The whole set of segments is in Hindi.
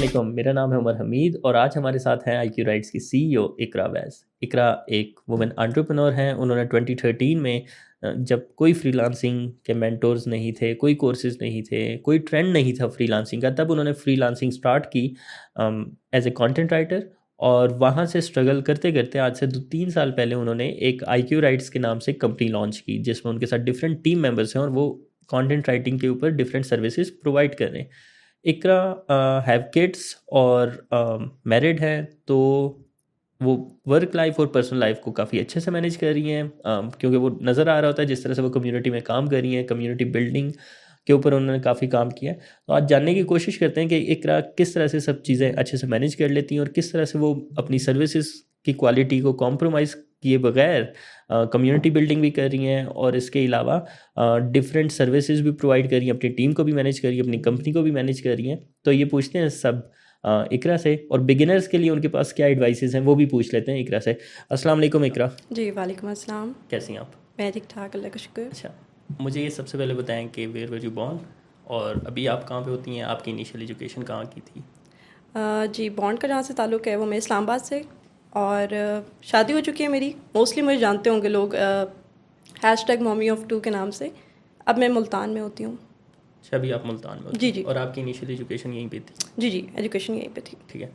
वालेकुम, मेरा नाम है उमर हमीद और आज हमारे साथ हैं आईक्यू राइट्स की सीईओ इकरा वैस। इकरा एक वुमेन एंटरप्रेन्योर हैं। उन्होंने 2013 में जब कोई फ्रीलांसिंग के मेंटोर्स नहीं थे, कोई कोर्सेज नहीं थे, कोई ट्रेंड नहीं था फ्रीलांसिंग का, तब उन्होंने फ्रीलांसिंग स्टार्ट की एज ए कंटेंट राइटर। और वहाँ से स्ट्रगल करते करते आज से 2-3 साल पहले उन्होंने एक आईक्यू राइट्स के नाम से कंपनी लॉन्च की, जिसमें उनके साथ डिफरेंट टीम मेंबर्स हैं और वो कंटेंट राइटिंग के ऊपर डिफरेंट सर्विसेज प्रोवाइड कर रहे हैं। इकरा हैव किड्स और मैरिड है, तो वो वर्क लाइफ और पर्सनल लाइफ को काफ़ी अच्छे से मैनेज कर रही हैं, क्योंकि वो नज़र आ रहा होता है जिस तरह से वो कम्युनिटी में काम कर रही हैं। कम्युनिटी बिल्डिंग के ऊपर उन्होंने काफ़ी काम किया है। तो आज जानने की कोशिश करते हैं कि इकरा किस तरह से सब चीज़ें अच्छे से मैनेज कर लेती हैं और किस तरह से वो अपनी सर्विसेज की क्वालिटी को कॉम्प्रोमाइज़ किए बगैर कम्युनिटी बिल्डिंग भी कर रही हैं और इसके अलावा डिफरेंट सर्विसेज भी प्रोवाइड कर रही हैं, अपनी टीम को भी मैनेज कर रही हैं, अपनी कंपनी को भी मैनेज कर रही हैं। तो ये पूछते हैं सब इकरा से, और बिगिनर्स के लिए उनके पास क्या एडवाइसेस हैं वो भी पूछ लेते हैं इकरा से। अस्सलाम वालेकुम इकरा। जी वालेकुम अस्सलाम। कैसी हैं आप? मैं ठीक ठाक, अल्लाह का शुक्र। अच्छा, मुझे ये सबसे पहले बताएं कि वेयर वर यू बॉर्न और अभी आप कहाँ पे होती हैं, आपकी इनिशियल एजुकेशन कहाँ की थी? जी बॉन्ड का जहाँ से ताल्लुक़ है वो मैं इस्लामाबाद से, और शादी हो चुकी है मेरी। मोस्टली मुझे जानते होंगे लोग #mommy_of2 के नाम से। अब मैं मुल्तान में होती हूँ। अच्छा, अभी आप मुल्तान में होती जी हैं जी और आपकी इनिशियल एजुकेशन यहीं पे थी? जी जी, एजुकेशन यहीं पे थी। ठीक है।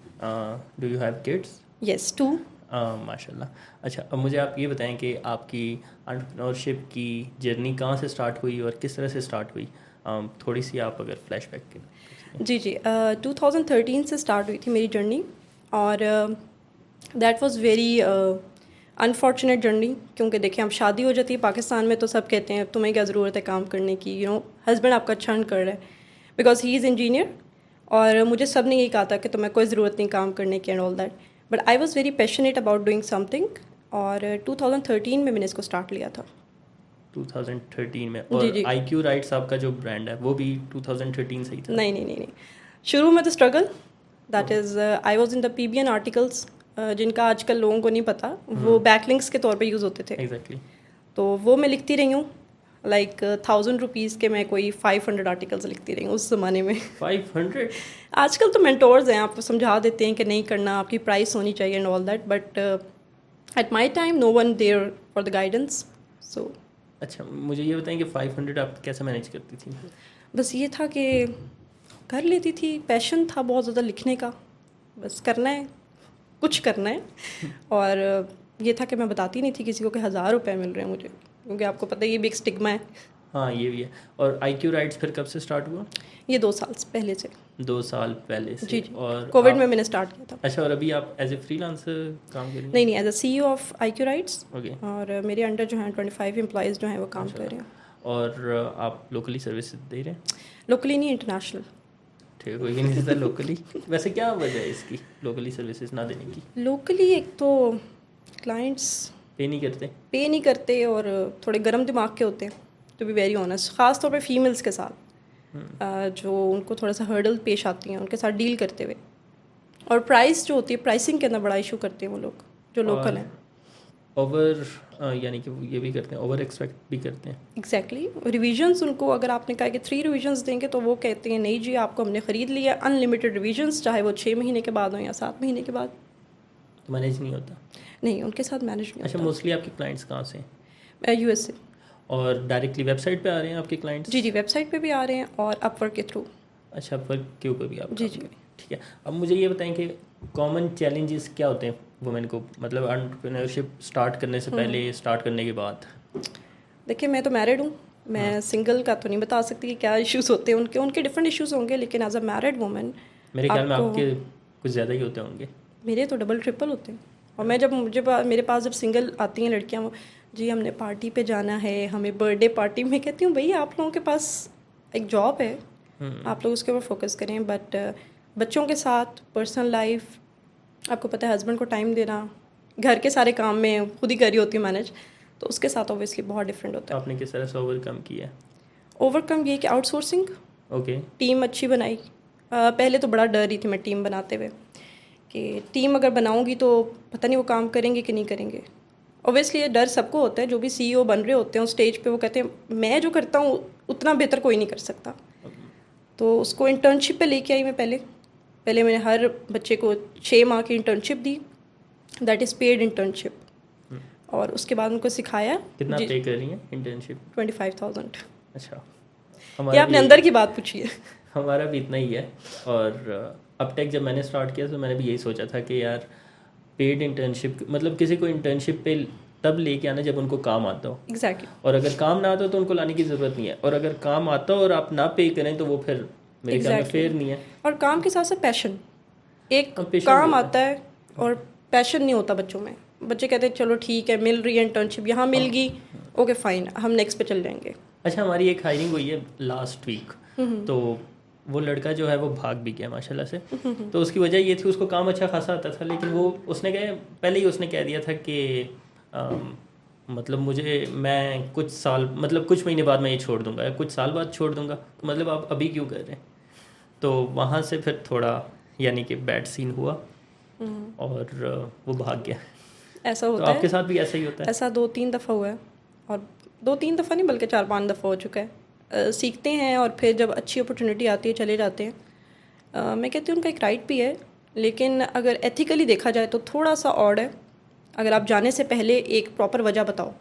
Do you have kids? Yes 2। माशाल्लाह। अच्छा, अब मुझे आप ये बताएं कि आपकी एंटरप्रेन्योरशिप की जर्नी कहाँ से स्टार्ट हुई और किस तरह से स्टार्ट हुई? थोड़ी सी आप अगर फ्लैशबैक कर जी जी, 2013 से स्टार्ट हुई थी मेरी जर्नी, और that was very unfortunate journey. क्योंकि देखिए, अब शादी हो जाती है पाकिस्तान में तो सब कहते हैं तुम्हें क्या ज़रूरत है काम करने की, हस्बैंड आपका अच्छा अर्न कर रहा है, बिकॉज ही इज़ इंजीनियर। और मुझे सब ने यही कहा था कि तुम्हें कोई ज़रूरत नहीं काम करने की and all that, but I was very passionate about doing something. और 2013 में मैंने इसको स्टार्ट लिया था। 2013 में? जी और जी। आईक्यू राइट्स आपका जो ब्रांड है वो भी 2013 से ही था? नहीं नहीं नहीं नहीं, शुरू में तो struggle, that is I was in the PBN articles, जिनका आजकल लोगों को नहीं पता, वो बैकलिंक्स के तौर पे यूज़ होते थे। एग्जैक्टली। तो वो मैं लिखती रही हूँ, लाइक 1000 रुपीज़ के मैं कोई 500 आर्टिकल्स लिखती रही हूँ उस ज़माने में। 500? आजकल तो मेंटोर्स हैं, आपको समझा देते हैं कि नहीं करना, आपकी प्राइस होनी चाहिए and all that, but at my time no one there for the guidance. So अच्छा, मुझे ये बताएं कि 500 आप कैसे मैनेज करती थी? बस ये था कि कर लेती थी, पैशन था बहुत ज़्यादा लिखने का, बस करना है, कुछ करना है। और ये था कि मैं बताती नहीं थी किसी को कि 1000 रुपये मिल रहे हैं मुझे, क्योंकि आपको पता है ये भी एक स्टिग्मा है। हाँ, ये भी है। और आईक्यू राइट्स फिर कब से स्टार्ट हुआ? ये 2 साल पहले से। 2 साल पहले से? जी जी, और कोविड आप, में मैंने स्टार्ट किया था। अच्छा, और अभी आप एज ए फ्रीलांसर काम कर रही हैं? नहीं नहीं, as a CEO of IQ rights. Okay. और मेरे अंडर जो हैं 25 एम्प्लॉयज़ जो हैं वो काम कर रहे हैं। और आप लोकली सर्विस दे रहे हैं? लोकली नहीं, इंटरनेशनल। ठीक है, कोई भी नहीं देता लोकली। वैसे क्या वजह है इसकी लोकली सर्विसेज ना देने की? लोकली एक तो क्लाइंट्स पे नहीं करते? पे नहीं करते और थोड़े गर्म दिमाग के होते हैं, टू बी वेरी ऑनेस्ट, ख़ास तौर पे फीमेल्स के साथ, जो उनको थोड़ा सा हर्डल पेश आती हैं उनके साथ डील करते हुए। और प्राइस जो होती है, प्राइसिंग के अंदर बड़ा इशू करते हैं वो लोग जो लोकल हैं। ओवर, यानी कि वो ये भी करते हैं, ओवर एक्सपेक्ट भी करते हैं। एग्जैक्टली। रिविजन्स उनको अगर आपने कहा कि 3 रिविजन्स देंगे तो वो कहते हैं नहीं जी, आपको हमने ख़रीद लिया अनलिमिटेड रिविजन्स, चाहे वो 6 महीने के बाद हो या 7 महीने के बाद। तो मैनेज नहीं होता? नहीं, उनके साथ मैनेज नहीं अच्छा, होता। मोस्टली आपके क्लाइंट्स कहाँ से हैं? US से। और डायरेक्टली वेबसाइट पे आ रहे हैं आपके क्लाइंट्स? जी जी, वेबसाइट पे भी आ रहे हैं और अपवर्क के थ्रू। अच्छा, वर्क के ऊपर भी आप जी काम जी। करें। ठीक है। अब मुझे ये बताएं कि कॉमन चैलेंजेस क्या होते हैं वुमेन को, मतलब एंटरप्रेन्योरशिप स्टार्ट करने से पहले, स्टार्ट करने के बाद? देखिए, मैं तो मैरिड हूँ, मैं सिंगल का तो नहीं बता सकती कि क्या इश्यूज़ होते हैं उनके उनके डिफरेंट इश्यूज़ होंगे, लेकिन एज अ मैरिड वुमन मेरे ख्याल में आपको, आपके कुछ ज़्यादा ही होते होंगे। मेरे तो डबल ट्रिपल होते हैं। और मैं जब मेरे पास जब सिंगल आती हैं लड़कियाँ, वो जी हमने पार्टी पे जाना है, हमें बर्थडे पार्टी में, कहती हूँ भाई आप लोगों के पास एक जॉब है, आप लोग उसके ऊपर फोकस करें। बट बच्चों के साथ पर्सनल लाइफ, आपको पता है हस्बैंड को टाइम देना, घर के सारे काम में खुद ही कर रही होती हूँ मैनेज, तो उसके साथ ऑब्वियसली बहुत डिफरेंट होता है। आपने किस तरह से ओवरकम किया? ओवरकम ये कि आउटसोर्सिंग, ओके। टीम अच्छी बनाई। पहले तो बड़ा डर रही थी मैं टीम बनाते हुए कि टीम अगर बनाऊंगी तो पता नहीं वो काम करेंगे कि नहीं करेंगे। ऑब्वियसली ये डर सबको होता है, जो भी CEO बन रहे होते हैं उस स्टेज पे, वो कहते हैं मैं जो करता हूँ उतना बेहतर कोई नहीं कर सकता। तो उसको इंटर्नशिप पे लेके आई मैं पहले, पहले मैंने हर बच्चे को 6 माह की internship the, that is paid internship, और उसके बाद उनको सिखाया। कितना पे कर रही हैं इंटर्नशिप? 25,000। अच्छा, ये हमारा आपने भी अंदर की बात पूछी है। हमारा भी इतना ही है। और अब टेक जब मैंने स्टार्ट किया तो मैंने भी यही सोचा था कि यार पेड इंटर्नशिप, मतलब किसी को इंटर्नशिप पे तब लेके आना जब उनको काम आता हो, एग्जैक्टली। और अगर काम ना आता हो तो उनको लाने की ज़रूरत नहीं है, और अगर काम आता हो और आप ना पे करें तो वो फिर मेरे ख्याल में फेयर नहीं है। और काम के साथ साथ पैशन, एक अब पेशेंट भी काम होता आता है और पैशन नहीं होता बच्चों में। बच्चे कहते हैं चलो ठीक है, मिल रही है इंटर्नशिप, यहाँ मिल गई, ओके फाइन, हम नेक्स्ट पे चल जाएंगे। अच्छा, हमारी एक हायरिंग हुई है लास्ट वीक, तो वो लड़का जो है वो भाग भी गया माशाल्लाह से। तो उसकी वजह ये थी, उसको काम अच्छा खासा आता था, लेकिन वो उसने पहले ही उसने कह दिया था कि मतलब मैं कुछ साल, मतलब कुछ महीने बाद मैं ये छोड़ दूंगा या कुछ साल बाद छोड़ दूंगा, तो मतलब आप अभी क्यों कर रहे हैं? तो वहाँ से फिर थोड़ा यानी कि बैड सीन हुआ और वो भाग गया। ऐसा तो होता आपके है, साथ भी ऐसा ही होता है? ऐसा 2-3 दफ़ा हुआ है, और 2-3 दफ़ा नहीं बल्कि 4-5 दफ़ा हो चुका है। सीखते हैं और फिर जब अच्छी अपॉर्चुनिटी आती है चले जाते हैं। मैं कहती हूँ उनका एक राइट भी है, लेकिन अगर एथिकली देखा जाए तो थोड़ा सा ऑड है। अगर आप जाने से पहले एक प्रॉपर वजह बताओ।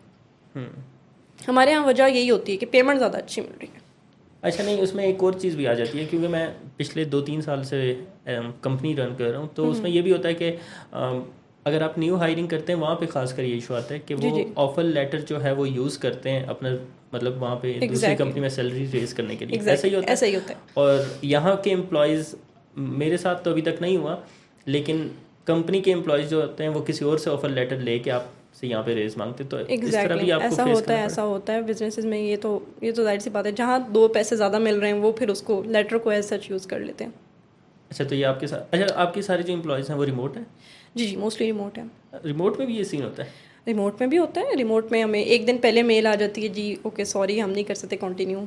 हमारे यहाँ वजह यही होती है कि पेमेंट ज़्यादा अच्छी मिल रही है। अच्छा, नहीं, उसमें एक और चीज़ भी आ जाती है, क्योंकि मैं पिछले 2-3 साल से कंपनी रन कर रहा हूँ, तो उसमें ये भी होता है कि अगर आप न्यू हायरिंग करते हैं वहाँ पे खासकर ये इशू आता है कि जी वो जी ऑफर लेटर जो है वो यूज़ करते हैं अपना, मतलब वहाँ पे दूसरी एग्जैक्टली कंपनी में सैलरी रेज करने के लिए। ऐसा ही एग्जैक्टली होता ऐसा है। ही होता है। और यहाँ के एम्प्लॉयज़, मेरे साथ तो अभी तक नहीं हुआ, लेकिन कंपनी के एम्प्लॉयज़ जो होते हैं वो किसी और से ऑफर लेटर लेके आपसे यहाँ पे रेज मांगते, तो इस तरह भी आपको ऐसा फेस होता करना है, पड़ा। ऐसा होता है बिजनेसेस में। ये तो जाहिर सी बात है, जहाँ 2 पैसे ज़्यादा मिल रहे हैं वो फिर उसको लेटर को एज सच यूज़ कर लेते हैं। अच्छा, तो ये आपके साथ, अच्छा आपके सारे जो एम्प्लॉयज़ हैं वो रिमोट हैं? जी जी, मोस्टली रिमोट है। रिमोट में भी ये सीन होता है? रिमोट में भी होता है। रिमोट में हमें एक दिन पहले मेल आ जाती है, जी ओके सॉरी हम नहीं कर सकते कंटिन्यू।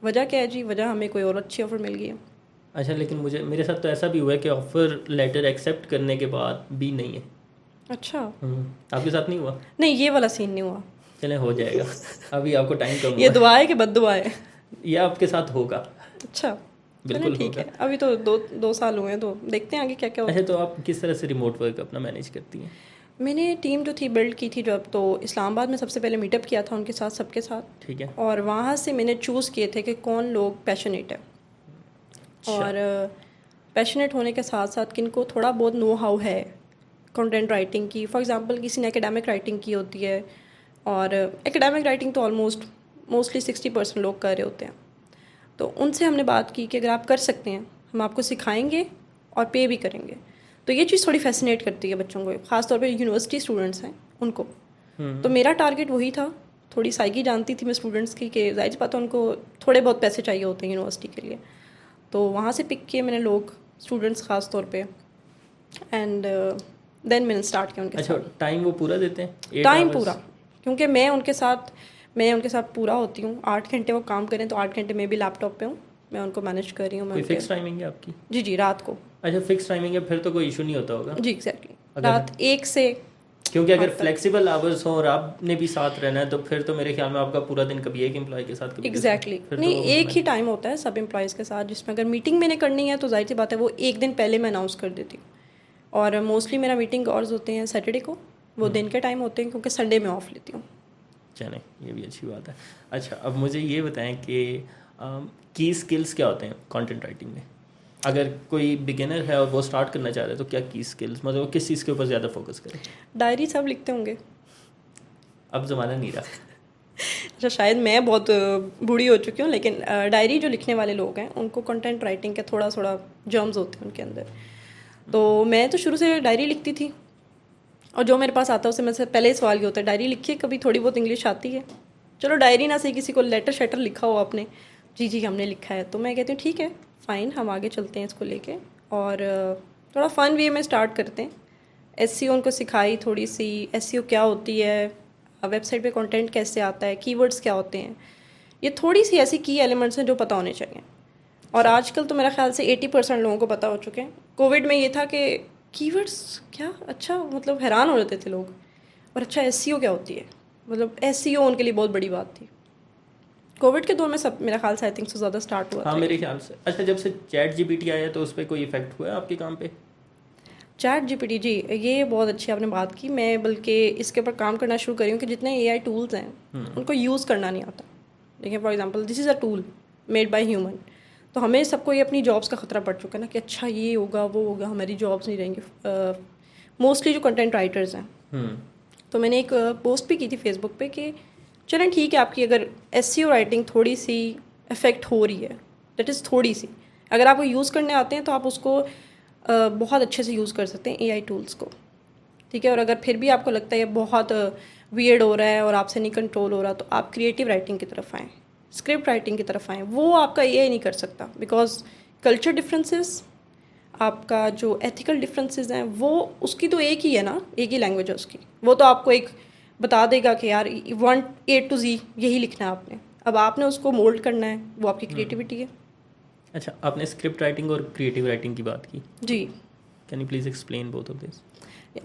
वजह क्या है जी? वजह हमें कोई और अच्छी ऑफ़र मिल गई है। अच्छा, लेकिन मेरे साथ तो ऐसा भी हुआ है कि ऑफ़र लेटर एक्सेप्ट करने के बाद भी नहीं है। अच्छा। आपके साथ नहीं हुआ? नहीं, ये वाला सीन नहीं हुआ। चलें, हो जाएगा। अभी आपको टाइम कम ये हुआ दुआ है कि बद्दुआ है? ये आपके साथ होगा। अच्छा, चलें बिल्कुल ठीक होगा। है। अभी तो 2 साल हुए हैं, तो देखते हैं आगे क्या क्या होता अच्छा, है। तो आप किस तरह से रिमोट वर्क अपना मैनेज करती हैं? मैंने टीम जो थी बिल्ड की थी जब, तो इस्लामाबाद में सबसे पहले मीटअप किया था उनके साथ, सबके साथ। ठीक है। और वहाँ से मैंने चूज़ किए थे कि कौन लोग पैशनेट है, अच्छा। और पैशनेट होने के साथ साथ किनको थोड़ा बहुत नो हाउ है कंटेंट राइटिंग की। फॉर एग्जांपल किसी ने एकेडमिक राइटिंग की होती है, और एकेडमिक राइटिंग तो मोस्टली 60% लोग कर रहे होते हैं। तो उनसे हमने बात की कि अगर आप कर सकते हैं हम आपको सिखाएंगे और पे भी करेंगे। तो ये चीज़ थोड़ी फैसिनेट करती है बच्चों को, ख़ासतौर पर यूनिवर्सिटी स्टूडेंट्स हैं उनको। तो मेरा टारगेट वही था। थोड़ी साइकी जानती थी मैं स्टूडेंट्स की कि जाहिर सी बात है उनको थोड़े बहुत पैसे चाहिए होते हैं यूनिवर्सिटी के लिए। तो वहाँ से पिक किए मैंने लोग, स्टूडेंट्स ख़ास तौर पे, एंड देन मैंने स्टार्ट किया उनके अच्छा, साथ। टाइम वो पूरा देते हैं, 8 टाइम आवर्स? पूरा, क्योंकि मैं उनके साथ पूरा होती हूँ। 8 घंटे वो काम करें तो 8 घंटे मैं भी लैपटॉप पे हूँ, मैं उनको मैनेज कर रही हूँ। मैं कोई उनके, फिक्स टाइमिंग है आपकी? जी जी, रात को। अच्छा, फिक्स टाइमिंग है, फिर तो कोई इशू नहीं होता होगा। जी एग्जैक्टली, अगर, रात 1 से क्योंकि अगर 8 तक। फ्लेक्सिबल आवर्स हो और आपने भी साथ रहना है तो फिर तो मेरे ख्याल में आपका पूरा दिन कभी एक एम्प्लॉय के साथ, कभी दूसरे, एग्जैक्टली फिर तो नहीं, वो एक ही टाइम होता है सब एम्प्लॉयज़ के साथ, जिसमें अगर मीटिंग मैंने करनी है तो जाहिर सी बात है वो एक दिन पहले मैं अनाउंस कर देती हूँ। और मोस्टली मेरा मीटिंग आवर्स होते हैं सैटरडे को, वो दिन के टाइम होते हैं, क्योंकि संडे में ऑफ लेती हूँ। चलें, ये भी अच्छी बात है। अच्छा, अब मुझे ये बताएं कि की स्किल्स क्या होते हैं कंटेंट राइटिंग में? अगर कोई बिगिनर है और वो स्टार्ट करना चाह रहा है तो क्या की स्किल्स, मतलब वो किस चीज़ के ऊपर ज़्यादा फोकस करें? डायरी सब लिखते होंगे? अब ज़माना नहीं रहा। अच्छा, शायद मैं बहुत बूढ़ी हो चुकी हूँ, लेकिन डायरी जो लिखने वाले लोग हैं उनको कंटेंट राइटिंग के थोड़ा थोड़ा जर्म्स होते हैं उनके अंदर। तो मैं तो शुरू से डायरी लिखती थी, और जो मेरे पास आता है उससे मेरे पहले ही सवाल ये होता है, डायरी लिखिए, कभी थोड़ी बहुत इंग्लिश आती है? चलो डायरी ना सही, किसी को लेटर शेटर लिखा हो आपने, जी जी हमने लिखा है, तो मैं कहती हूँ ठीक है फ़ाइन, हम आगे चलते हैं इसको लेके, और थोड़ा फ़न वे में स्टार्ट करते हैं। एसईओ उनको सिखाई थोड़ी सी, एसईओ क्या होती है, वेबसाइट पे कंटेंट कैसे आता है, कीवर्ड्स क्या होते हैं, ये थोड़ी सी ऐसी की एलिमेंट्स हैं जो पता होने चाहिए। और आजकल तो मेरा ख्याल से 80% लोगों को पता हो चुके हैं। कोविड में ये था कि कीवर्ड्स क्या, अच्छा मतलब हैरान हो जाते थे लोग, और अच्छा एसईओ क्या होती है, मतलब एसईओ उनके लिए बहुत बड़ी बात थी। कोविड के दौर में सब मेरा ख्याल से आई थिंक से ज़्यादा स्टार्ट हुआ हाँ था। मेरे ख्याल से। अच्छा, जब से चैट जीपीटी आया तो उस पर कोई इफेक्ट हुआ है आपके काम पे? चैट जीपीटी, जी ये बहुत अच्छी आपने बात की। मैं बल्कि इसके ऊपर काम करना शुरू करी हूँ कि जितने एआई टूल्स हैं उनको यूज़ करना नहीं आता। देखिए for example this is a tool made by human, तो हमें सबको ये अपनी जॉब्स का ख़तरा पड़ चुका है ना कि अच्छा ये होगा वो होगा, हमारी जॉब्स नहीं रहेंगी। मोस्टली जो कंटेंट राइटर्स हैं, तो मैंने एक पोस्ट भी की थी फेसबुक पे कि चलें ठीक है, आपकी अगर एसईओ राइटिंग थोड़ी सी इफ़ेक्ट हो रही है, दैट इज़ थोड़ी सी, अगर आपको यूज़ करने आते हैं तो आप उसको बहुत अच्छे से यूज़ कर सकते हैं एआई टूल्स को, ठीक है। और अगर फिर भी आपको लगता है ये बहुत वियर्ड हो रहा है और आपसे नहीं कंट्रोल हो रहा, तो आप क्रिएटिव राइटिंग की तरफ आएँ, स्क्रिप्ट राइटिंग की तरफ आएँ। वो आपका एआई नहीं कर सकता, बिकॉज कल्चर डिफरेंसेस, आपका जो एथिकल डिफरेंसेस हैं, वो उसकी तो एक ही है ना, एक ही लैंग्वेज है उसकी। वो तो आपको एक बता देगा कि यार 1 A to Z यही लिखना है आपने, अब आपने उसको मोल्ड करना है, वो आपकी क्रिएटिविटी है। अच्छा, आपने स्क्रिप्ट राइटिंग और क्रिएटिव राइटिंग की बात की, जी, can you please explain both of this?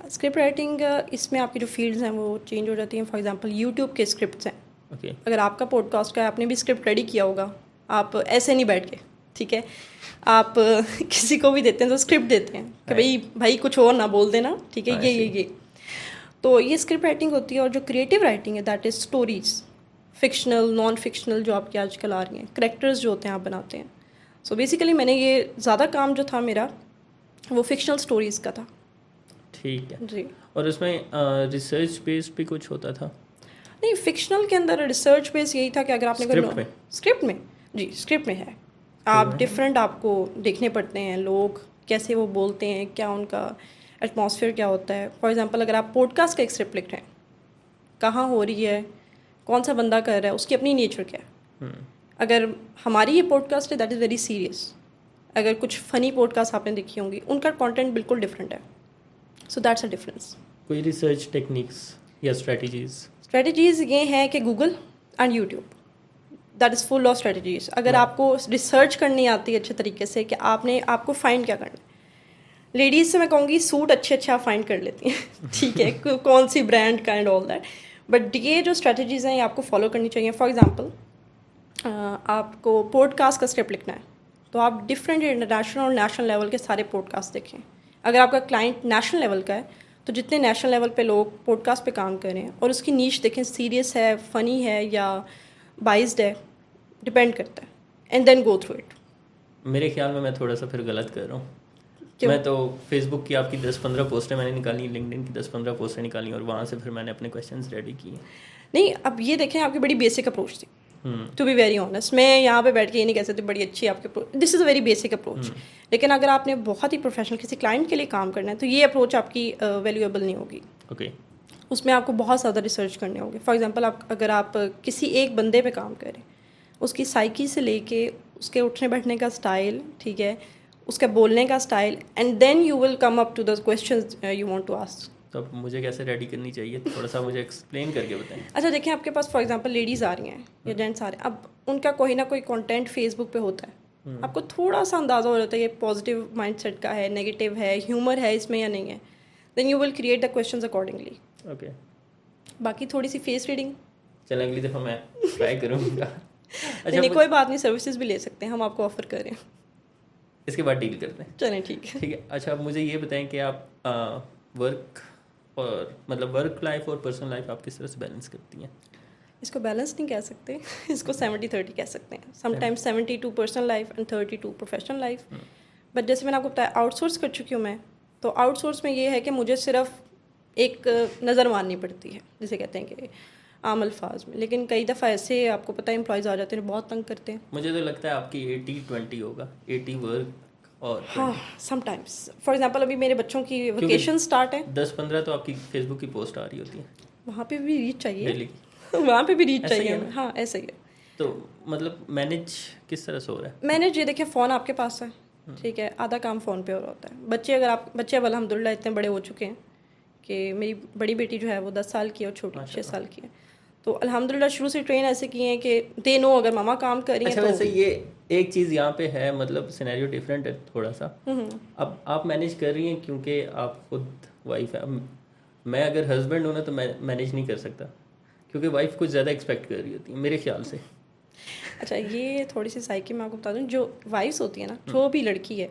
Script writing इसमें आपकी जो फील्ड्स हैं वो चेंज हो जाती हैं। फॉर एग्जांपल यूट्यूब के स्क्रिप्ट्स हैं, ओके। अगर आपका पॉडकास्ट का है, आपने भी स्क्रिप्ट रेडी किया होगा, आप ऐसे नहीं बैठ के, ठीक है, आप किसी को भी देते हैं तो स्क्रिप्ट देते हैं कि भाई कुछ और ना बोल देना, ठीक है, ये तो ये स्क्रिप्ट राइटिंग होती है। और जो क्रिएटिव राइटिंग है that is stories, fictional non fictional जो आपकी आजकल आ रही हैं, करेक्टर्स जो होते हैं आप बनाते हैं। सो बेसिकली मैंने ये ज़्यादा काम जो था मेरा वो फिक्शनल स्टोरीज़ का था। ठीक है। जी, और उसमें रिसर्च बेस्ड भी कुछ होता था? नहीं फिक्शनल के अंदर रिसर्च बेस यही था कि अगर आपने स्क्रिप्ट में? स्क्रिप्ट में, जी स्क्रिप्ट में है, आप डिफरेंट आपको देखने पड़ते हैं, लोग कैसे वो बोलते हैं, क्या उनका एटमॉस्फेयर क्या होता है। फॉर एग्जांपल अगर आप पॉडकास्ट का एक स्क्रिप्ट लिख रहे हैं, कहाँ हो रही है, कौन सा बंदा कर रहा है, उसकी अपनी नेचर क्या है। अगर हमारी ये पॉडकास्ट है दैट इज़ वेरी सीरियस, अगर कुछ फ़नी पॉडकास्ट आपने देखी होंगी, उनका कंटेंट बिल्कुल डिफरेंट है। So that's a difference. कोई रिसर्च टेक्निक्स या स्ट्रेटजीज़ ये हैं कि Google and YouTube that is full of strategies. अगर आपको रिसर्च करनी आती है अच्छे तरीके से कि आपको फाइंड क्या करना है, लेडीज़ से मैं कहूँगी सूट अच्छे आप फाइंड कर लेती हैं ठीक है, कौन सी ब्रांड का एंड ऑल दैट, बट ये जो स्ट्रेटजीज़ हैं ये आपको फॉलो करनी चाहिए। फॉर एग्जांपल आपको पॉडकास्ट का स्क्रिप्ट लिखना है, तो आप डिफरेंट इंटरनेशनल और नेशनल लेवल के सारे पॉडकास्ट देखें। अगर आपका क्लाइंट नेशनल लेवल का है तो जितने नेशनल लेवल पे लोग पॉडकास्ट पे काम कर रहे हैं, और उसकी नीश देखें, सीरियस है, फ़नी है या बाइज्ड है, डिपेंड करता है, and then go through it. मेरे ख्याल में मैं थोड़ा सा फिर गलत कर रहा हूँ। क्यों? मैं तो फेसबुक की आपकी 10-15 पोस्टें मैंने निकाली, लिंक्डइन की 10-15 पोस्टें निकाली और वहाँ से फिर मैंने अपने क्वेश्चंस रेडी किए। नहीं, अब ये देखें आपकी बड़ी बेसिक अप्रोच थी, टू बी वेरी ऑनेस्ट। मैं यहाँ पे बैठ के ये नहीं कह सकती बड़ी अच्छी आपकी approach, this is a very basic approach. लेकिन अगर आपने बहुत ही प्रोफेशनल किसी क्लाइंट के लिए काम करना है तो ये अप्रोच आपकी वैल्यूएबल नहीं होगी। ओके। उसमें आपको बहुत ज़्यादा रिसर्च करने होंगे। फॉर एग्जांपल अगर आप किसी एक बंदे पे काम करें, उसकी साइकी से लेके उसके उठने बैठने का स्टाइल, ठीक है, उसके बोलने का style, and then you will come up to the questions you want to ask. तो अब मुझे कैसे रेडी करनी चाहिए, थोड़ा सा मुझे एक्सप्लेन करके बताएं। अच्छा देखिए, आपके पास फॉर एग्जांपल लेडीज़ आ रही हैं या जेंट्स आ रहे हैं, अब उनका कोई ना कोई कंटेंट फेसबुक पे होता है, आपको थोड़ा सा अंदाज़ा हो जाता है ये पॉजिटिव माइंडसेट का है, नेगेटिव है, ह्यूमर है इसमें या नहीं है, then you will create the questions accordingly. Okay. बाकी थोड़ी सी फेस रीडिंग, चल अगली दफ़ा मैं ट्राई करूँगा। अच्छा, नहीं कोई बात नहीं, सर्विसेज भी ले सकते हैं, हम आपको ऑफर करें, इसके बाद डील करते हैं। चलें ठीक है। ठीक है। अच्छा, अब मुझे ये बताएं कि आप वर्क और मतलब वर्क लाइफ और पर्सनल लाइफ आप किस तरह से बैलेंस करती हैं? इसको बैलेंस नहीं कह सकते इसको 70-30 कह सकते हैं। Sometimes 72 personal life and 32 professional life. But जैसे मैंने आपको बताया आउटसोर्स कर चुकी हूँ मैं, तो आउटसोर्स में ये है कि मुझे सिर्फ एक नज़र मारनी पड़ती है, जिसे कहते हैं कि आम अल्फाज में। लेकिन कई दफ़ा ऐसे आपको पता है एम्प्लॉयज़ आ जाते हैं, बहुत तंग करते हैं। मुझे तो लगता है आपकी 80-20 होगा, 80 वर्क और हाँ, समटाइम्स। फॉर एग्जांपल अभी मेरे बच्चों की वेकेशन स्टार्ट है, 10-15 तो आपकी फेसबुक की पोस्ट आ रही होती है वहाँ पे भी रीच चाहिए डेली। वहाँ पे भी रीच ऐसा ही चाहिए है हमें। हाँ ऐसा ही है। तो मतलब मैनेज किस तरह से हो रहा है? मैंने ये देखिए फ़ोन आपके पास है, ठीक है, आधा काम फ़ोन पे हो रहा होता है। बच्चे अब अल्हम्दुलिल्लाह इतने बड़े हो चुके हैं कि मेरी बड़ी बेटी जो है वो 10 साल की है और छोटी 6 साल की है। तो अल्हम्दुलिल्लाह शुरू से ट्रेन ऐसे किए हैं कि दे नो अगर मामा काम कर रही हैं। अच्छा, तो वैसे ये एक चीज़ यहाँ पे है, मतलब सिनेरियो डिफरेंट है थोड़ा सा। अब आप मैनेज कर रही हैं क्योंकि आप खुद वाइफ है। अब मैं अगर हस्बैंड हूँ ना तो मैं मैनेज नहीं कर सकता, क्योंकि वाइफ कुछ ज़्यादा एक्सपेक्ट कर रही होती है मेरे ख्याल से। अच्छा, ये थोड़ी सी साइकी मैं आपको बता दूं, जो वाइफ्स होती है ना, जो भी लड़की है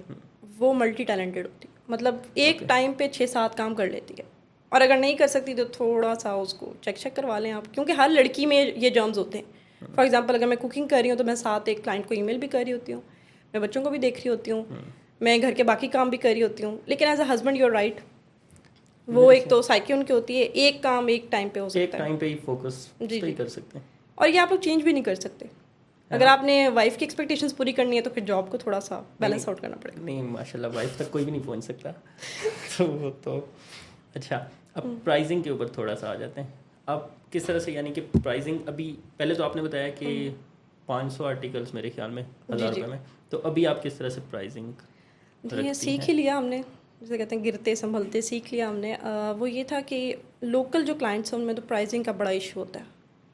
वो मल्टी टैलेंटेड होती है, मतलब एक ओके। टाइम पे 6-7 काम कर लेती है। और अगर नहीं कर सकती तो थोड़ा सा उसको चेक करवा लें आप, क्योंकि हर लड़की में ये जर्म्स होते हैं। फॉर एग्जांपल अगर मैं कुकिंग कर रही हूँ तो मैं साथ एक क्लाइंट को ईमेल भी कर रही होती हूँ, मैं बच्चों को भी देख रही होती हूँ, मैं घर के बाकी काम भी कर रही होती हूँ, लेकिन as a husband your right, वो मेरे एक से तो साइकी उनकी होती है, एक काम एक टाइम पे हो एक सकता है। टाइम पे ही फोकस जी पे ही जी। कर सकते हैं, और ये आप लोग चेंज भी नहीं कर सकते। है अगर ना? आपने वाइफ की एक्सपेक्टेशंस पूरी करनी है तो फिर जॉब को थोड़ा सा नहीं बैलेंस आउट करना नहीं पड़ेगा। नहीं, माशाल्लाह वाइफ तक कोई भी नहीं पहुंच सकता। तो वो तो अच्छा। अब प्राइसिंग के ऊपर थोड़ा सा आ जाते हैं। आप किस तरह से, यानी कि प्राइसिंग अभी, पहले तो आपने बताया कि 500 आर्टिकल्स मेरे ख्याल में जी 1000 जी। रुपये में, तो अभी आप किस तरह से प्राइसिंग जी, ये रखती सीख हैं? ही लिया हमने, जैसे कहते हैं गिरते संभलते सीख लिया हमने। वो ये था कि लोकल जो क्लाइंट्स हैं उनमें तो प्राइसिंग का बड़ा इशू होता है,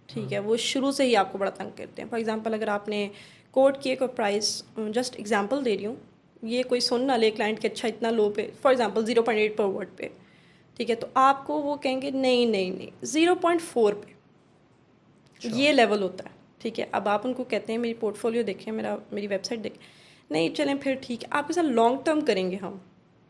ठीक है, वो शुरू से ही आपको बड़ा तंग करते हैं। फॉर एग्जांपल अगर आपने कोट किए कोई प्राइस, जस्ट एग्जांपल दे रही हूँ, ये कोई सुन ना ले क्लाइंट के, अच्छा इतना लो पे, फॉर एग्जांपल 0.8 पर वर्ड पे, ठीक है, तो आपको वो कहेंगे नहीं नहीं नहीं 0.4 पे, अच्छा। ये लेवल होता है, ठीक है। अब आप उनको कहते हैं मेरी पोर्टफोलियो देखें, मेरी वेबसाइट देखें, नहीं चलें फिर ठीक है, आपके साथ लॉन्ग टर्म करेंगे हम,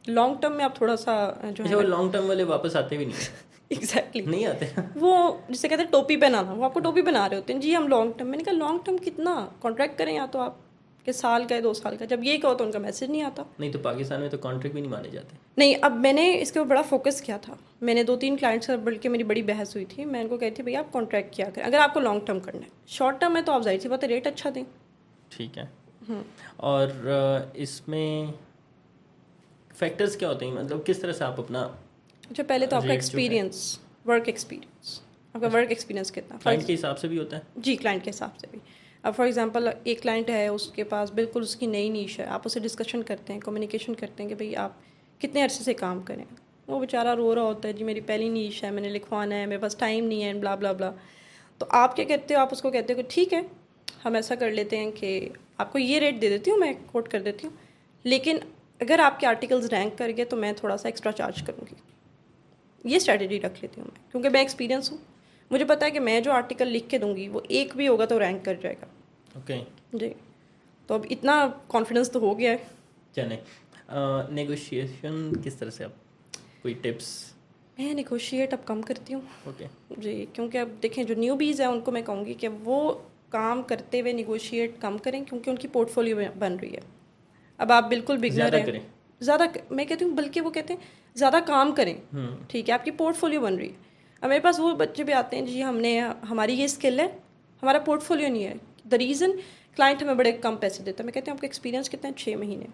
लॉन्ग टर्म में आप थोड़ा सा जो है अच्छा, वो ना लॉन्ग टर्म वाले वापस आते भी नहीं है? एग्जैक्टली नहीं आते? वो जिसे कहते हैं टोपी पहनाना, वो आपको टोपी पहना रहे होते हैं जी हम लॉन्ग टर्म। मैंने कहा लॉन्ग टर्म कितना कॉन्ट्रैक्ट करें, या तो आप कि साल का है 2 साल का, जब ये कहो तो उनका मैसेज नहीं आता। नहीं तो पाकिस्तान में तो कॉन्ट्रैक्ट भी नहीं माने जाते। नहीं, अब मैंने इसके ऊपर बड़ा फोकस किया था, मैंने 2-3 क्लाइंट्स से बल्कि मेरी बड़ी बहस हुई थी, मैं उनको कहती थी भैया आप कॉन्ट्रैक्ट किया करें, अगर आपको लॉन्ग टर्म करना है। शॉर्ट टर्म है तो आप जाहिर सी बात है रेट अच्छा दें। ठीक है। और इसमें फैक्टर्स क्या होते हैं, मतलब किस तरह से आप अपना अच्छा, पहले तो आपका रेट जो है? एक्सपीरियंस, वर्क एक्सपीरियंस, आपका वर्क एक्सपीरियंस कितना क्लाइंट के हिसाब से भी होता है? जी क्लाइंट के हिसाब से भी। अब फॉर एग्जांपल एक क्लाइंट है, उसके पास बिल्कुल उसकी नई नीश है, आप उससे डिस्कशन करते हैं, कम्युनिकेशन करते हैं कि भाई आप कितने अरसे से काम करें, वो बेचारा रो रहा होता है जी मेरी पहली नीश है, मैंने लिखवाना है, मेरे पास टाइम नहीं है, ब्ला ब्ला ब्ला। तो आप क्या कहते हो, आप उसको कहते हो कि ठीक है हम ऐसा कर लेते हैं कि आपको ये रेट दे देती हूँ, मैं कोट कर देती हूँ, लेकिन अगर आपके आर्टिकल्स रैंक कर गए तो मैं थोड़ा सा एक्स्ट्रा चार्ज करूँगी। ये स्ट्रैटेजी रख लेती हूँ मैं, क्योंकि मैं एक्सपीरियंस हूँ, मुझे पता है कि मैं जो आर्टिकल लिख के दूंगी वो एक भी होगा तो रैंक कर जाएगा। ओके। जी, तो अब इतना कॉन्फिडेंस तो हो गया है। चलें, नेगोशिएशन किस तरह से आप, कोई टिप्स? मैं निगोशिएट अब कम करती हूँ। ओके। जी, क्योंकि अब देखें जो न्यूबीज़ हैं उनको मैं कहूँगी कि वो काम करते हुए निगोशिएट कम करें, क्योंकि उनकी पोर्टफोलियो बन रही है। अब आप बिल्कुल बिगनर ज़्यादा हैं, करें। मैं कहती हूँ बल्कि वो कहते हैं ज़्यादा काम करें, ठीक है, आपकी पोर्टफोलियो बन रही है। अब मेरे पास वो बच्चे भी आते हैं जी हमने हमारी ये स्किल है, हमारा पोर्टफोलियो नहीं है, द रीज़न क्लाइंट हमें बड़े कम पैसे देता है। मैं कहती हूँ आपका एक्सपीरियंस कितना है, 6 महीने।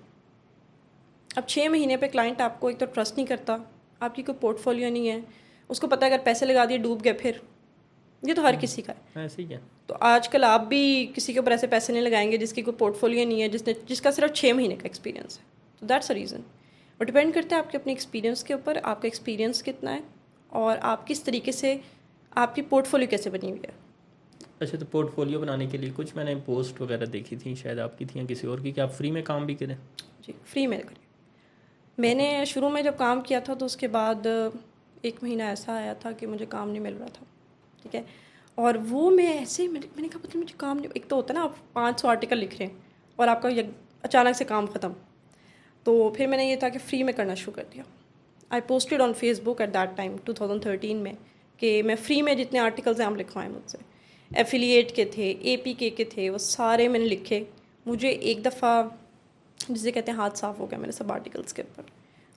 अब 6 महीने पे क्लाइंट आपको एक तो ट्रस्ट नहीं करता, आपकी कोई पोर्टफोलियो नहीं है, उसको पता है अगर पैसे लगा दिए डूब गए, फिर ये तो हर किसी का है। ऐसे ही क्या? तो आजकल आप भी किसी के ऊपर ऐसे पैसे नहीं लगाएंगे जिसकी कोई पोर्टफोलियो नहीं है, जिसका सिर्फ 6 महीने का एक्सपीरियंस है। तो दैट्स अ रीज़न। और डिपेंड करता है आपके अपने एक्सपीरियंस के ऊपर, आपका एक्सपीरियंस कितना है और आप किस तरीके से, आपकी पोर्टफोलियो कैसे बनी हुई है। अच्छा, तो पोर्टफोलियो बनाने के लिए कुछ मैंने पोस्ट वगैरह देखी थी, शायद आपकी थी या किसी और की, कि आप फ्री में काम भी करें? जी, फ्री में करें। मैंने शुरू में जब काम किया था तो उसके बाद 1 महीना ऐसा आया था कि मुझे काम नहीं मिल रहा था, ठीक है, और वो मैं ऐसे मैंने कहा मतलब मुझे काम नहीं, एक तो होता है ना आप 500 आर्टिकल लिख रहे हैं और आपका अचानक से काम ख़त्म। तो फिर मैंने ये था कि फ्री में करना शुरू कर दिया। I posted on Facebook at that time 2013 में कि मैं फ्री में जितने आर्टिकल्स हैं आप लिखवाएं मुझसे। एफिलिएट के थे, APK के थे, वो सारे मैंने लिखे। मुझे एक दफ़ा जिसे कहते हैं हाथ साफ़ हो गया मेरे सब आर्टिकल्स के ऊपर,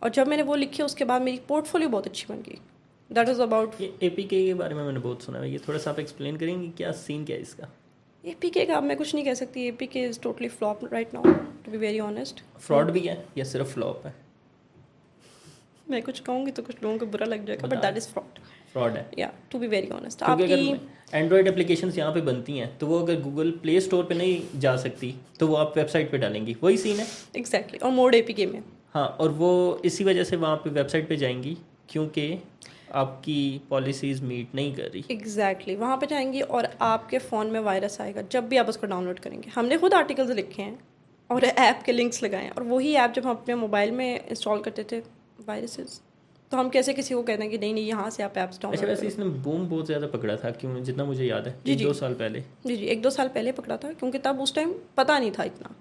और जब मैंने वो लिखे उसके बाद मेरी पोर्टफोलियो बहुत अच्छी बन गई। दैट इज़ अबाउट ये APK के बारे में मैंने बहुत सुना है, ये थोड़ा सा आप एक्सप्लेन करेंगे, क्या सीन क्या है इसका? APK का। अब मैं कुछ नहीं कह सकती, APK is totally flop right now, to be very honest. Fraud भी है या सिर्फ फ्लॉप है? मैं कुछ कहूँगी तो कुछ लोगों को बुरा लग जाएगा, but that is fraud. Fraud है, या टू बी वेरी ऑनेस्ट क्योंकि आपकी अगर एंड्रॉयड एप्लीकेशंस यहाँ पे बनती हैं तो वो अगर गूगल प्ले स्टोर पे नहीं जा सकती तो वो आप वेबसाइट पे डालेंगी, वही सीन है। एग्जैक्टली, और मोड APK में। हाँ, और वो इसी वजह से वहाँ पे वेबसाइट पे जाएंगी क्योंकि आपकी पॉलिसीज़ मीट नहीं कर रही। एग्जैक्टली, वहाँ पे जाएंगी और आपके फ़ोन में वायरस आएगा जब भी आप उसको डाउनलोड करेंगे। हमने खुद आर्टिकल्स लिखे हैं और ऐप के लिंक्स लगाए हैं, और वही ऐप जब हम अपने मोबाइल में इंस्टॉल करते थे वायरसेस, तो हम कैसे किसी को कहते हैं कि नहीं नहीं यहाँ से आप ऐप्स अच्छा, डाउनलोड वैसे करो। इसने बूम बहुत ज़्यादा पकड़ा था, क्यों, जितना मुझे याद है, जी 1-2 साल पहले। जी जी 1-2 साल पहले पकड़ा था, क्योंकि तब उस टाइम पता नहीं था इतना।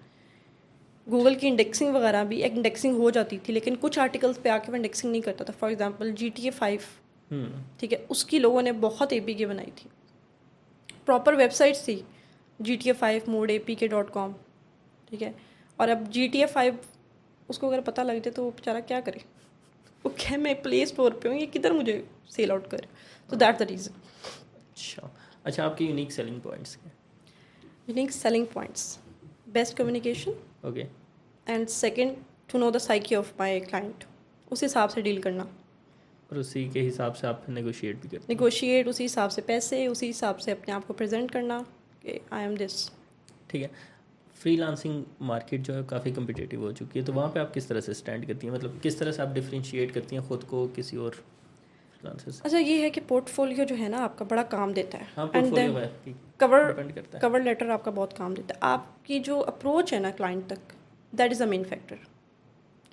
गूगल की इंडेक्सिंग वगैरह भी इंडेक्सिंग हो जाती थी, लेकिन कुछ आर्टिकल्स पे आके वो इंडेक्सिंग नहीं करता था। फॉर एग्जांपल GTA 5, ठीक है, उसकी लोगों ने बहुत APK बनाई थी, प्रॉपर वेबसाइट्स थी, GTA 5 मोड APK.com, ठीक है। और अब GTA 5 उसको अगर पता लग जाए तो वो बेचारा क्या करे, वो क्या मैं प्ले स्टोर पे हूँ, ये किधर मुझे सेल आउट करे। तो दैट द रीज़न। अच्छा, आपकी यूनिक सेलिंग पॉइंट्स क्या? Unique selling points, best communication, okay. And second to know the psyche of my client, उस हिसाब से डील करना, और उसी के हिसाब से आप नेगोशिएट भी करते हैं? निगोशिएट, उसी हिसाब से पैसे, उसी हिसाब से अपने आप को प्रेजेंट करना कि आई एम दिस। ठीक है। फ्रीलांसिंग मार्केट जो है काफ़ी कम्पिटिटिव हो चुकी है, तो वहाँ पे आप किस तरह से स्टैंड करती हैं, मतलब किस तरह से आप डिफरेंशिएट करती हैं ख़ुद को किसी और फ्रीलांसर से? अच्छा, ये है कि पोर्टफोलियो जो है ना आपका बड़ा काम देता है। हाँ, एंड पोर्टफोलियो देन है, कवर डिपेंड करता है। कवर लेटर आपका बहुत काम देता है। आपकी जो अप्रोच है ना क्लाइंट तक, that is a main factor.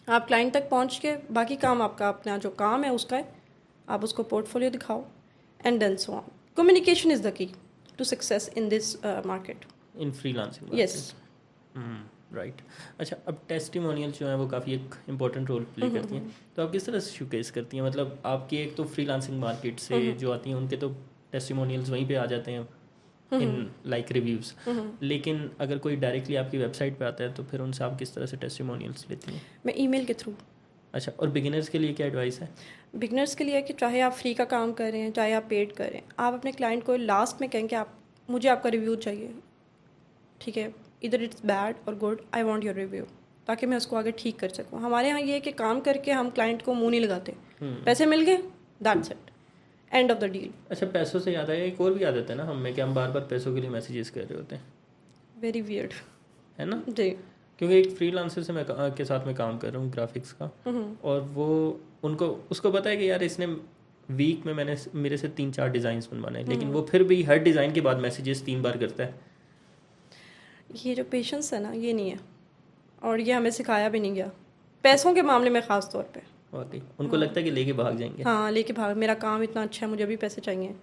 आप क्लाइंट तक पहुंच के बाकी काम आपका अपना जो काम है उसका है, आप उसको पोर्टफोलियो दिखाओ, and then so on. Communication is the key to success in this market. In freelancing yes. Right. अच्छा, अब टेस्टिमोनियल जो है वो काफ़ी एक इम्पोर्टेंट रोल प्ले करती हैं, तो आप किस तरह से शोकेस करती हैं, मतलब आपकी एक तो फ्रीलांसिंग मार्केट से जो आती हैं उनके तो टेस्टिमोनियल्स वहीं पे आ जाते हैं इन लाइक रिव्यूज़, लेकिन अगर कोई डायरेक्टली आपकी वेबसाइट पे आता है तो फिर उनसे आप किस तरह से टेस्टिमोनियल्स लेती हैं? मैं ईमेल के थ्रू। अच्छा, और बिगिनर्स के लिए क्या एडवाइस है? बिगनर्स के लिए है कि चाहे आप फ्री का काम कर रहे हैं, चाहे आप पेड कर रहे हैं, आप अपने क्लाइंट को लास्ट में कहें कि आप, मुझे आपका रिव्यू चाहिए, ठीक है, इधर इट्स बैड और good, I want your review, ताकि मैं उसको आगे ठीक कर सकूँ। हमारे यहाँ ये है कि काम करके हम क्लाइंट को मुंह नहीं लगाते, पैसे मिल गए, that's it, end of the deal. अच्छा, पैसों से याद आया, एक और भी आदत है ना हमें कि हम बार बार पैसों के लिए मैसेजेस कर रहे होते हैं, वेरी वियर्ड, है ना? जी। क्योंकि एक फ्रीलांसर से मैं के साथ में काम कर रहा हूँ ग्राफिक्स का, और वो उसको पता है कि यार इसने वीक में मैंने मेरे से 3-4 डिज़ाइंस बनवाने हैं, लेकिन वो फिर भी हर डिज़ाइन के बाद मैसेजेस 3 बार करता है। ये जो पेशेंस है ना, ये नहीं है, और ये हमें सिखाया भी नहीं गया, पैसों के मामले में ख़ास तौर पे। वाकई उनको लगता है कि लेके भाग जाएंगे। हाँ, लेके भाग, मेरा काम इतना अच्छा है, मुझे अभी पैसे चाहिए।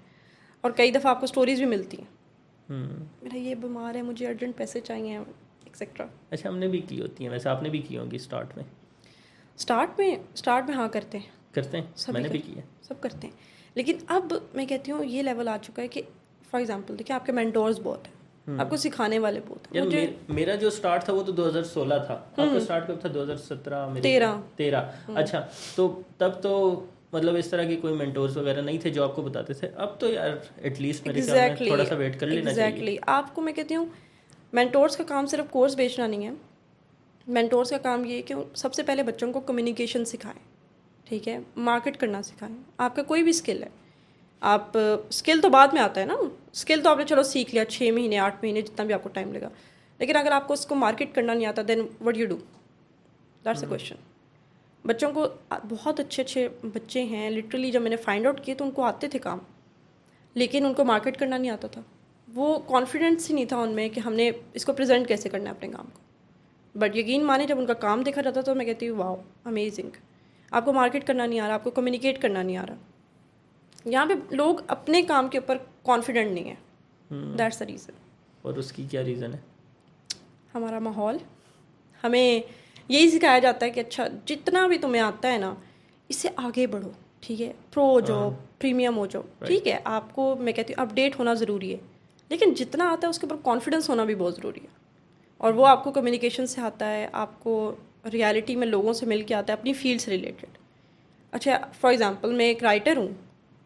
और कई दफ़ा आपको स्टोरीज भी मिलती हैं, मेरा ये बीमार है, मुझे अर्जेंट पैसे चाहिए, एक्सेट्रा। अच्छा, हमने भी की होती हैं, वैसे आपने भी की होंगी स्टार्ट में? स्टार्ट में हाँ करते हैं, करते हैं, सभी मैंने भी करते की है। सब करते हैं, लेकिन अब मैं कहती हूँ ये लेवल आ चुका है कि फॉर एग्जांपल देखिए, आपके मेंटोर्स बहुत हैं, आपको सिखाने वाले बहुत हैं। यार मुझे मेरा जो स्टार्ट था वो तो 2016 था, आपका स्टार्ट कब था? 2017 मेरे 13। अच्छा, तो तब तो मतलब इस तरह के कोई मेंटोर्स वगैरह नहीं थे जो आपको बताते थे, अब तो यार एटलीस्ट मेरे ख्याल में थोड़ा सा वेट कर लेना चाहिए। एग्जैक्टली, आपको मैं कहती हूँ मेंटोर्स का काम सिर्फ कोर्स बेचना नहीं है। मेंटोर्स का काम ये है कि वो सबसे पहले बच्चों को कम्युनिकेशन सिखाएं, ठीक है, मार्केट करना सिखाएं। आपका कोई भी स्किल है, आप स्किल तो बाद में आता है ना, स्किल तो आपने चलो सीख लिया 6 महीने 8 महीने जितना भी आपको टाइम लगा, लेकिन अगर आपको उसको मार्केट करना नहीं आता, then what you do, that's a question. बच्चों को, बहुत अच्छे अच्छे बच्चे हैं लिटरली, जब मैंने फाइंड आउट किए तो उनको आते थे काम, लेकिन उनको मार्केट करना नहीं आता था। वो कॉन्फिडेंस ही नहीं था उनमें कि हमने इसको प्रेजेंट कैसे करना है अपने काम को। बट यकीन माने, जब उनका काम देखा जाता तो मैं कहती हूँ वाओ अमेजिंग, आपको मार्केट करना नहीं आ रहा, आपको कम्युनिकेट करना नहीं आ रहा। यहाँ पे लोग अपने काम के ऊपर कॉन्फिडेंट नहीं है, दैट्स द रीज़न। और उसकी क्या रीज़न है? हमारा माहौल, हमें यही सिखाया जाता है कि अच्छा जितना भी तुम्हें आता है ना, इससे आगे बढ़ो, ठीक है, प्रो हो जाओ, प्रीमियम हो जाओ, ठीक है, आपको मैं कहती हूँ अपडेट होना ज़रूरी है, लेकिन जितना आता है उसके ऊपर कॉन्फिडेंस होना भी बहुत ज़रूरी है। और वो आपको कम्युनिकेशन से आता है, आपको रियलिटी में लोगों से मिल के आता है, अपनी फील्ड से रिलेटेड। अच्छा, फॉर एग्जांपल मैं एक राइटर हूँ,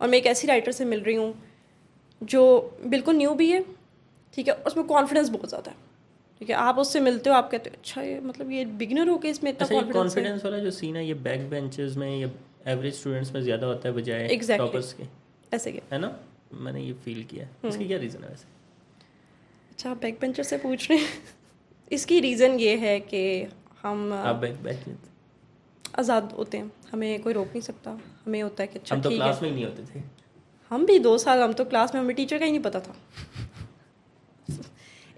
और मैं एक ऐसी राइटर से मिल रही हूँ जो बिल्कुल न्यू भी है, ठीक है, उसमें कॉन्फिडेंस बहुत ज़्यादा है, ठीक है, आप उससे मिलते हो, आप कहते हो अच्छा ये मतलब ये बिगिनर हो के इसमें इतना कॉन्फिडेंस वाला जो सीन है, ये बैक बेंचेस में या एवरेज स्टूडेंट्स में ज़्यादा होता है बजाय टॉपर्स के, ऐसे क्या है ना? मैंने ये फील किया है। इसकी क्या रीज़न है वैसे? अच्छा, आप बैक बेंचर से पूछ रहे हैं। इसकी रीज़न ये है कि हम आप बैक आज़ाद होते हैं, हमें कोई रोक नहीं सकता, हमें होता है कि अच्छा हम तो ठीक क्लास है। में ही नहीं होते थे। हम भी 2 साल, हम तो क्लास में, हमें टीचर का ही नहीं पता था।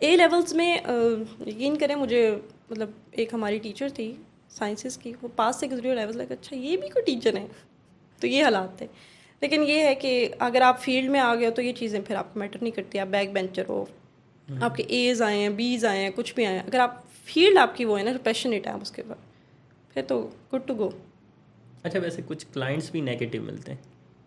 ए लेवल्स में यकीन करें, मुझे मतलब एक हमारी टीचर थी साइंसेस की, वो पास से गुजरी लेवल्स लगा, अच्छा ये भी कोई टीचर है, तो ये हालात थे। लेकिन ये है कि अगर आप फील्ड में आ गए हो तो ये चीज़ें फिर आपको मैटर नहीं करती। आप बैक बेंचर हो, आपके एज आए हैं, बीज आए हैं, कुछ भी आए हैं, अगर आप फील्ड आपकी वो है ना, पैशनेट है आप उसके बाद, फिर तो गुड टू गो। अच्छा, वैसे कुछ क्लाइंट्स भी नेगेटिव मिलते हैं,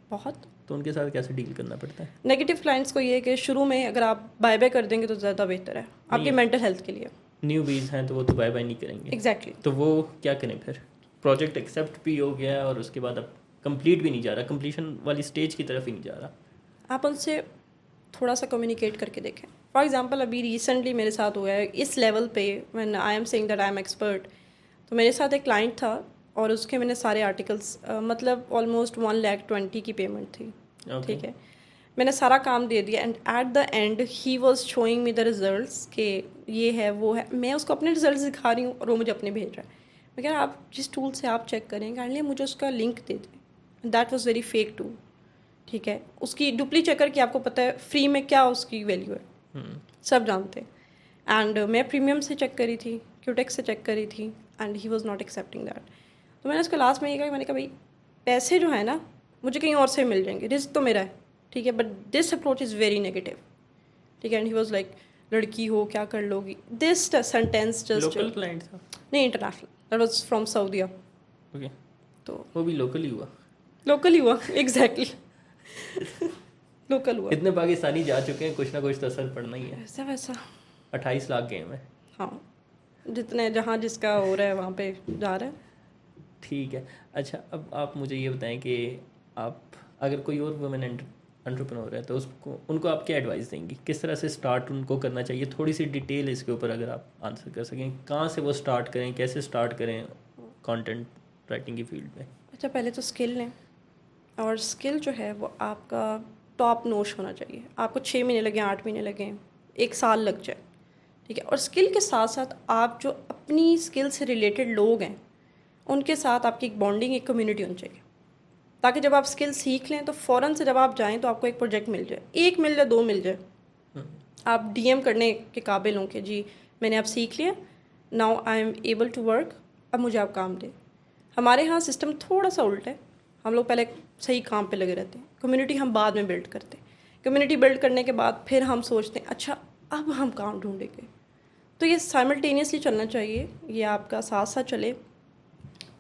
बहुत तो उनके साथ कैसे डील करना पड़ता है? नेगेटिव क्लाइंट्स को ये है कि शुरू में अगर आप बाय बाय कर देंगे तो ज़्यादा बेहतर है आपकी मेंटल हेल्थ के लिए। न्यू बीज हैं तो वो तो बाय बाय नहीं करेंगे। एग्जैक्टली तो वो क्या करें फिर? प्रोजेक्ट एक्सेप्ट भी हो गया और उसके बाद अब कंप्लीट भी नहीं जा रहा, कंप्लीशन वाली स्टेज की तरफ ही नहीं जा रहा। आप उनसे थोड़ा सा कम्युनिकेट करके देखें। फॉर एग्जांपल अभी रिसेंटली मेरे साथ हुआ है इस लेवल पे, when I am saying that I am expert. तो मेरे साथ एक क्लाइंट था और उसके मैंने सारे आर्टिकल्स मतलब ऑलमोस्ट 1,20,000 की पेमेंट थी। ठीक है, मैंने सारा काम दे दिया and at the and he was showing me the results कि ये है वो है। मैं उसको अपने रिजल्ट्स दिखा रही हूँ और वो मुझे अपने भेज रहा है। मैं कह रहा आप जिस टूल से आप चेक करें काइंडली मुझे उसका लिंक दे दें। That was very fake tool. ठीक है, उसकी डुप्ली चेकर की आपको पता है फ्री में क्या उसकी वैल्यू है, सब जानते हैं। एंड मैं प्रीमियम से चेक करी थी, क्यूटेक्स से चेक करी थी and he was not accepting that. तो मैंने उसको लास्ट में ये कहा, मैंने कहा भाई पैसे जो है ना मुझे कहीं और से मिल जाएंगे, रिस्क तो मेरा है, ठीक है, but this approach is very negative. ठीक है, एंड ही वाज लाइक लड़की हो क्या कर लोगी, this sentence just. Local client था? नहीं, international, that was from Saudi. Okay, तो वो भी लोकल ही हुआ? लोकल ही हुआ, एग्जैक्टली लोकल हुआ। इतने पाकिस्तानी जा चुके हैं, कुछ ना कुछ तो असर पड़ना ही है। ऐसा वैसा 28 लाख गए हैं। हाँ, जितने जहाँ जिसका हो रहा है वहाँ पे जा रहा है। ठीक है। अच्छा, अब आप मुझे ये बताएं कि आप अगर कोई और वुमेन एंटरप्रेन्योर है तो उसको उनको आप क्या एडवाइस देंगी, किस तरह से स्टार्ट उनको करना चाहिए? थोड़ी सी डिटेल इसके ऊपर अगर आप आंसर कर सकें, कहाँ से वो स्टार्ट करें, कैसे स्टार्ट करें कंटेंट राइटिंग की फील्ड में? अच्छा, पहले तो स्किल लें, और स्किल जो है वो आपका टॉप नोच होना चाहिए। आपको 6 महीने लगें, 8 महीने लगें, 1 साल लग जाए, ठीक है। और स्किल के साथ साथ आप जो अपनी स्किल से रिलेटेड लोग हैं उनके साथ आपकी एक बॉन्डिंग, एक कम्युनिटी होनी चाहिए, ताकि जब आप स्किल सीख लें तो फ़ौरन से जब आप जाएं तो आपको एक प्रोजेक्ट मिल जाए, एक मिल जाए, 2 मिल जाए, आप डीएम करने के काबिल हों कि जी मैंने अब सीख लिया, now I am able to work, अब मुझे आप काम दें। हमारे यहाँ सिस्टम थोड़ा सा उल्टा है, हम लोग पहले सही काम पे लगे रहते हैं, कम्युनिटी हम बाद में बिल्ड करते हैं। कम्युनिटी बिल्ड करने के बाद फिर हम सोचते हैं अच्छा अब हम काम ढूंढेंगे। तो ये साइमल्टेनियसली चलना चाहिए, ये आपका साथ साथ चले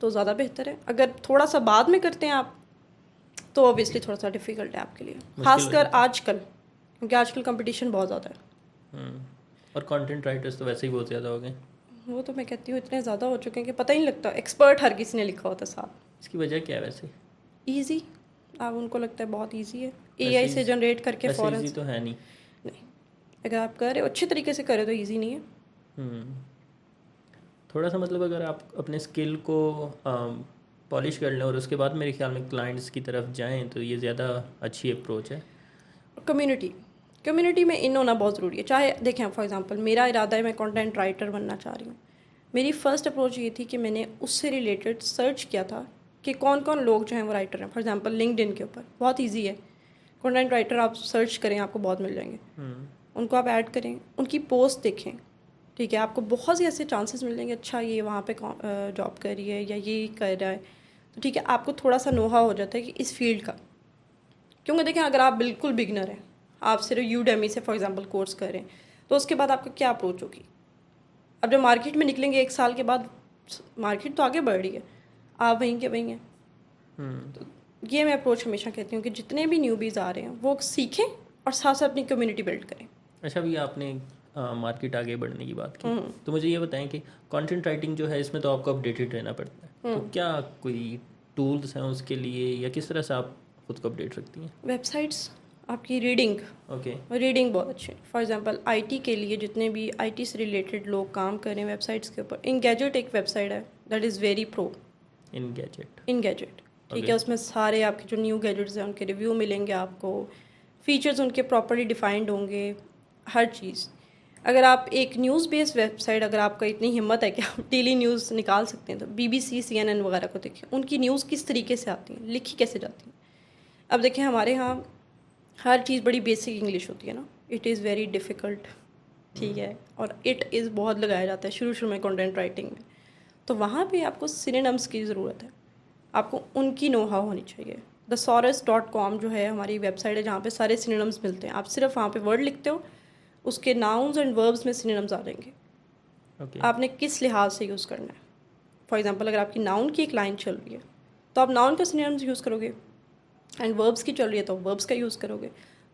तो ज़्यादा बेहतर है। अगर थोड़ा सा बाद में करते हैं आप तो ऑब्वियसली थोड़ा सा डिफ़िकल्ट है आपके लिए, खासकर आजकल, क्योंकि आजकल कंपटीशन बहुत ज़्यादा है। और कंटेंट राइटर्स तो वैसे ही बहुत ज़्यादा हो गए। वो तो मैं कहती हूँ इतने ज़्यादा हो चुके हैं कि पता ही नहीं लगता, एक्सपर्ट हर किसी ने लिखा होता है साथ। इसकी वजह क्या है वैसे? ईजी, अब उनको लगता है बहुत ईजी है, एआई से जनरेट करके फ़ौरन। ईजी तो है नहीं। नहीं, अगर आप कर रहे हो अच्छे तरीके से कर रहे हो तो ईजी नहीं है। थोड़ा सा मतलब अगर आप अपने स्किल को पॉलिश कर लें और उसके बाद मेरे ख्याल में क्लाइंट्स की तरफ जाएं तो ये ज़्यादा अच्छी अप्रोच है। कम्युनिटी में इन होना बहुत ज़रूरी है। चाहे देखें फॉर एग्जांपल मेरा इरादा है मैं कंटेंट राइटर बनना चाह रही हूँ, मेरी फ़र्स्ट अप्रोच ये थी कि मैंने उससे रिलेटेड सर्च किया था कि कौन कौन लोग जो हैं वो राइटर हैं। फॉर एग्जांपल लिंक्डइन के ऊपर बहुत इजी है, कंटेंट राइटर आप सर्च करें आपको बहुत मिल जाएंगे, उनको आप ऐड करें, उनकी पोस्ट देखें, ठीक है, आपको बहुत से ऐसे चांसेस मिल जाएंगे, अच्छा ये वहाँ पे जॉब कर रही है या ये कर रहा है, तो ठीक है आपको थोड़ा सा नोहा हो जाता है कि इस फील्ड का। क्योंकि देखें अगर आप बिल्कुल बिगनर हैं, आप सिर्फ यूडेमी से फॉर एग्जांपल कोर्स करें, तो उसके बाद आपका क्या अप्रोच होगी? अब जब मार्केट में निकलेंगे 1 साल के बाद, मार्केट तो आगे बढ़ रही है, आप वहीं के वहीं हैं। तो ये मैं अप्रोच हमेशा कहती हूँ कि जितने भी न्यूबीज़ आ रहे हैं वो सीखें और साथ साथ अपनी कम्युनिटी बिल्ड करें। अच्छा, अभी आपने मार्केट आगे बढ़ने की बात की, तो मुझे ये बताएं कि कंटेंट राइटिंग जो है इसमें तो आपको अपडेटेड रहना पड़ता है, तो क्या कोई टूल्स हैं उसके लिए या किस तरह से आप खुद को अपडेट रखती हैं? वेबसाइट्स, आपकी रीडिंग, रीडिंग बहुत अच्छी है। फॉर एग्जांपल आईटी के लिए जितने भी आईटी से रिलेटेड लोग काम कर रहे हैं वेबसाइट्स के ऊपर, इनगैजेट एक वेबसाइट है दैट इज़ वेरी प्रो। इनगैजेट, ठीक है, उसमें सारे आपके जो न्यू गैजेट्स हैं उनके रिव्यू मिलेंगे आपको, फीचर्स उनके प्रॉपर्ली डिफाइंड होंगे, हर चीज़। अगर आप एक न्यूज़ बेस्ड वेबसाइट, अगर आपका इतनी हिम्मत है कि आप डेली न्यूज़ निकाल सकते हैं, तो BBC, CNN वगैरह को देखिए, उनकी न्यूज़ किस तरीके से आती हैं, लिखी कैसे जाती हैं। अब देखिए हमारे यहाँ हर चीज़ बड़ी बेसिक इंग्लिश होती है ना, इट इज़ वेरी डिफ़िकल्ट, ठीक है, और इट इज़ बहुत लगाया जाता है शुरू में कंटेंट राइटिंग में, तो वहाँ पे आपको सिनोनिम्स की ज़रूरत है। आपको उनकी नो हाउ होनी चाहिए। thesaurus.com जो है हमारी वेबसाइट है जहाँ पे सारे सिनोनिम्स मिलते हैं। आप सिर्फ वहाँ पे वर्ड लिखते हो, उसके नाउन्स एंड वर्ब्स में सिनोनिम्स आ जाएंगे। ओके आपने किस लिहाज से यूज़ करना है। फॉर एग्जांपल अगर आपकी नाउन की एक लाइन चल रही है तो आप नाउन का सिनोनिम्स यूज़ करोगे, एंड वर्ब्स की चल रही है तो वर्ब्स का यूज़ करोगे।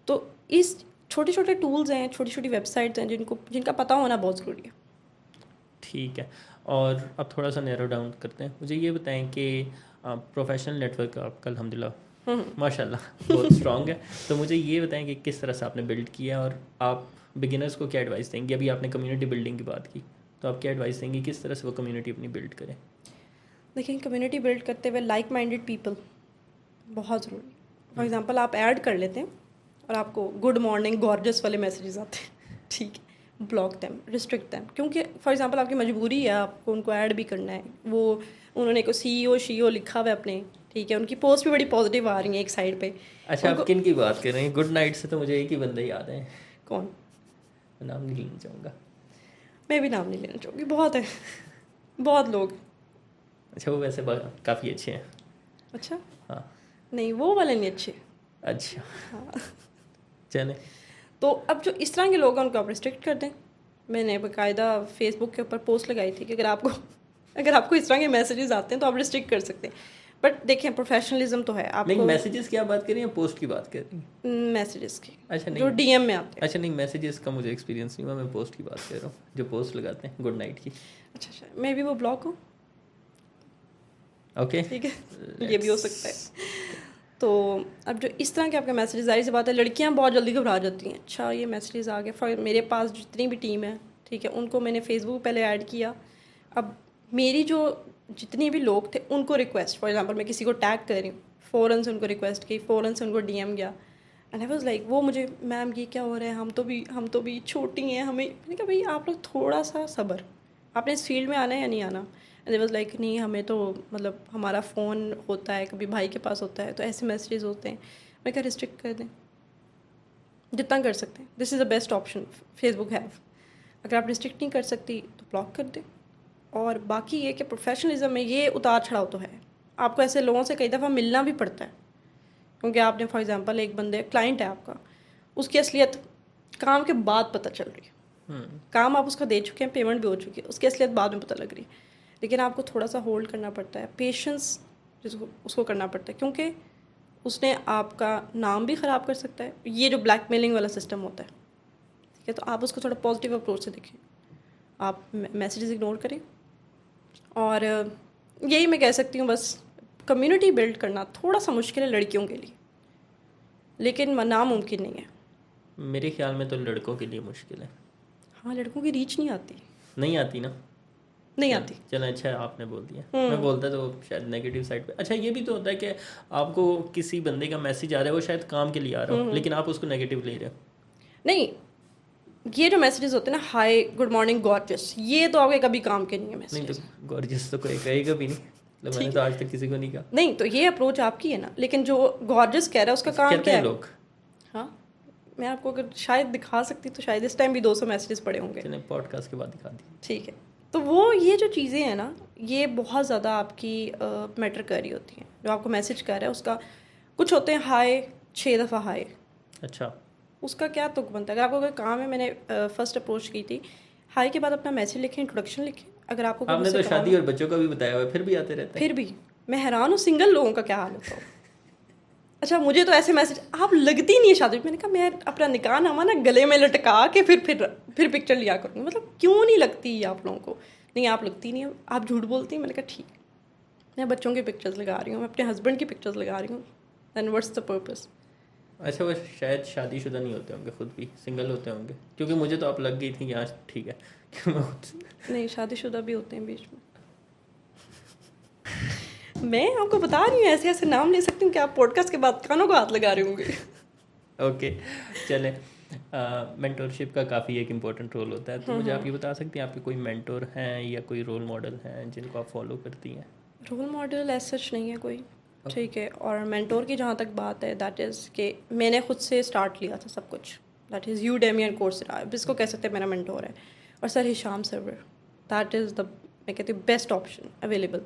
तो इस छोटे छोटे टूल्स हैं, छोटी छोटी वेबसाइट्स हैं जिनका पता होना बहुत ज़रूरी है। ठीक है। और अब थोड़ा सा नैरो डाउन करते हैं। मुझे ये बताएं कि प्रोफेशनल नेटवर्क आपका अल्हम्दुलिल्लाह माशाल्लाह बहुत स्ट्रॉन्ग है। तो मुझे ये बताएं कि किस तरह से आपने बिल्ड किया और आप बिगिनर्स को क्या एडवाइस देंगे। अभी आपने कम्युनिटी बिल्डिंग की बात की, तो आप क्या एडवाइस देंगे किस तरह से वो कम्युनिटी अपनी बिल्ड करें। देखिए, कम्युनिटी बिल्ड करते हुए लाइक माइंडेड पीपल बहुत ज़रूरी है। फॉर एग्जांपल आप ऐड कर लेते हैं और आपको गुड मॉर्निंग गॉर्जस वाले मैसेजेस आते हैं, ठीक है, ब्लॉक दैम, रिस्ट्रिक्ट दैम, क्योंकि फॉर एग्जांपल आपकी मजबूरी है, आपको उनको ऐड भी करना है। वो उन्होंने को CEO शीओ लिखा हुआ है अपने, ठीक है, उनकी पोस्ट भी बड़ी पॉजिटिव आ रही है एक साइड पे। अच्छा, आप उनको किन की बात कर रहे हैं। गुड नाइट से तो मुझे एक ही बंदा याद है, कौन, मैं नाम नहीं लेना चाहूँगा। मैं भी नाम नहीं लेना चाहूँगी, बहुत है, बहुत लोग। अच्छा, वो वैसे काफ़ी अच्छे हैं। अच्छा, हाँ नहीं वो वाले नहीं अच्छे। अच्छा हाँ, चलें। तो अब जो इस तरह के लोग हैं उनको आप रिस्ट्रिक्ट कर दें। मैंने बाकायदा फेसबुक के ऊपर पोस्ट लगाई थी कि अगर आपको इस तरह के मैसेजेस आते हैं तो आप रिस्ट्रिक्ट कर सकते हैं। बट देखें, प्रोफेशनलिज्म तो है नहीं, आपको। मैसेजेस की आप बात कर रही हैं, पोस्ट की बात कर रही हैं। मैसेजेस की अच्छा जो नहीं, DM में आते हैं। अच्छा नहीं, मैसेजेस का मुझे एक्सपीरियंस नहीं हुआ, मैं पोस्ट की बात कर रहा हूँ जो पोस्ट लगाते हैं गुड नाइट की। अच्छा, मे बी वो ब्लॉक हो, ओके ठीक है, ये भी हो सकता है। तो अब जो इस तरह के आपके मैसेजेस, जाहिर सी बात है लड़कियां बहुत जल्दी घबरा जाती हैं। अच्छा, ये मैसेजेस आ गए। फॉर मेरे पास जितनी भी टीम है, ठीक है, उनको मैंने फेसबुक पहले ऐड किया। अब मेरी जो जितने भी लोग थे उनको रिक्वेस्ट, फॉर एग्जांपल मैं किसी को टैग कर रही हूँ, फ़ौरन से उनको रिक्वेस्ट की, फ़ौरन से उनको DM गया। एंड आई वाज लाइक, वो मुझे, मैम ये क्या हो रहा है, हम तो भी छोटी हैं, हमें, मैंने कहा भाई आप लोग थोड़ा सा सब्र, आपने इस फील्ड में आना है या नहीं आना। एंड वाज लाइक, नहीं हमें तो मतलब हमारा फ़ोन होता है, कभी भाई के पास होता है, तो ऐसे मैसेजेस होते हैं। मैं क्या, रिस्ट्रिक्ट कर दें जितना कर सकते हैं। This is the best option Facebook have. अगर आप रिस्ट्रिक्ट नहीं कर सकती तो ब्लॉक कर दें। और बाकी ये कि प्रोफेशनलिज्म में ये उतार चढ़ाव तो है, आपको ऐसे लोगों से कई दफ़ा मिलना भी पड़ता है, क्योंकि आपने फॉर एग्जांपल एक बंदे, क्लाइंट है आपका, उसकी असलियत काम के बाद पता चल रही है। काम आप उसका दे चुके हैं, पेमेंट भी हो चुकी है, उसकी असलियत बाद में पता लग रही है। लेकिन आपको थोड़ा सा होल्ड करना पड़ता है, पेशेंस जिसको उसको करना पड़ता है, क्योंकि उसने आपका नाम भी ख़राब कर सकता है। ये जो ब्लैकमेलिंग वाला सिस्टम होता है, ठीक है, तो आप उसको थोड़ा पॉजिटिव अप्रोच से देखें। आप मैसेजेस इग्नोर करें। और यही मैं कह सकती हूँ, बस कम्युनिटी बिल्ड करना थोड़ा सा मुश्किल है लड़कियों के लिए, लेकिन नामुमकिन नहीं है। मेरे ख्याल में तो लड़कों के लिए मुश्किल है। हाँ, लड़कों की रीच नहीं आती, नहीं आती ना। नहीं आती। चलो अच्छा है, आपने बोल दिया। मैं बोलता तो शायद नेगेटिव साइड पे। अच्छा, ये भी तो होता है कि आपको किसी बंदे का मैसेज आ रहा है, वो शायद काम के लिए आ रहा हो, लेकिन आप उसको नेगेटिव ले रहे हो। नहीं, ये जो मैसेजेस होते हैं ना, हाय गुड मॉर्निंग गॉर्जियस, ये तो आपके कभी काम के नहीं है नहीं तो मैसेजेस। गॉर्जियस तो कोई कहेगा भी नहीं, मतलब मैंने ठीक तो है, आज तक किसी को नहीं कहा। नहीं तो ये अप्रोच आपकी है ना, लेकिन जो गॉर्जियस कह रहा है उसका काम कहते क्या हैं है। लोग। हाँ, मैं आपको अगर शायद दिखा सकती तो शायद इस टाइम भी 200 मैसेजेस पड़े होंगे। चलें, पॉडकास्ट के बाद दिखा दी। ठीक है, तो वो ये जो चीज़ें हैं ना, ये बहुत ज़्यादा आपकी मैटर कर रही होती हैं। जो आपको मैसेज कर रहा है उसका, कुछ होते हैं हाय 6 दफ़ा हाय, अच्छा, उसका क्या तुक बनता है। अगर आपको कोई काम है, मैंने फर्स्ट अप्रोच की थी, हाय के बाद अपना मैसेज लिखें, इंट्रोडक्शन लिखें। अगर आपको कोई आपने मुझसे तो काम शादी है, और बच्चों का भी बताया हुआ है, फिर भी आते रहते हैं। फिर भी मैं हैरान हूँ सिंगल लोगों का क्या हाल होता हो। अच्छा, मुझे तो ऐसे मैसेज, आप लगती नहीं है शादी। मैंने कहा मैं अपना निकाह नामा ना गले में लटका के फिर पिक्चर लिया करूँगी। मतलब क्यों नहीं लगती आप लोगों को। नहीं, आप लगती नहीं हो, आप झूठ बोलती हैं। मैंने कहा ठीक, मैं बच्चों की पिक्चर्स लगा रही हूँ, मैं अपने हस्बैंड की पिक्चर्स लगा रही हूँ, दैन व्हाट्स द पर्पस। अच्छा, वो शायद शादीशुदा नहीं होते होंगे, खुद भी सिंगल होते होंगे, क्योंकि मुझे तो आप लग गई थी कि हाँ ठीक है कि मैं नहीं, शादीशुदा भी होते हैं बीच में। मैं आपको बता रही हूँ, ऐसे ऐसे नाम ले सकती हूँ कि आप पॉडकास्ट के बाद कानों को हाथ लगा रहे होंगे। ओके, चले। मेंटोरशिप का काफ़ी एक इम्पोर्टेंट रोल होता है, तो मुझे आप ये बता सकती हैं आपके कोई मेंटोर हैं या कोई रोल मॉडल हैं जिनको आप फॉलो करती हैं। रोल मॉडल ऐसा सच नहीं है कोई, ठीक है। और मेंटोर की जहाँ तक बात है, दैट इज़ कि मैंने खुद से स्टार्ट लिया था सब कुछ। That is Udemy and Coursera, जिसको कह सकते हैं मेरा मेंटोर है। और sir Hisham server, that is the, मैं कहती हूँ बेस्ट ऑप्शन अवेलेबल,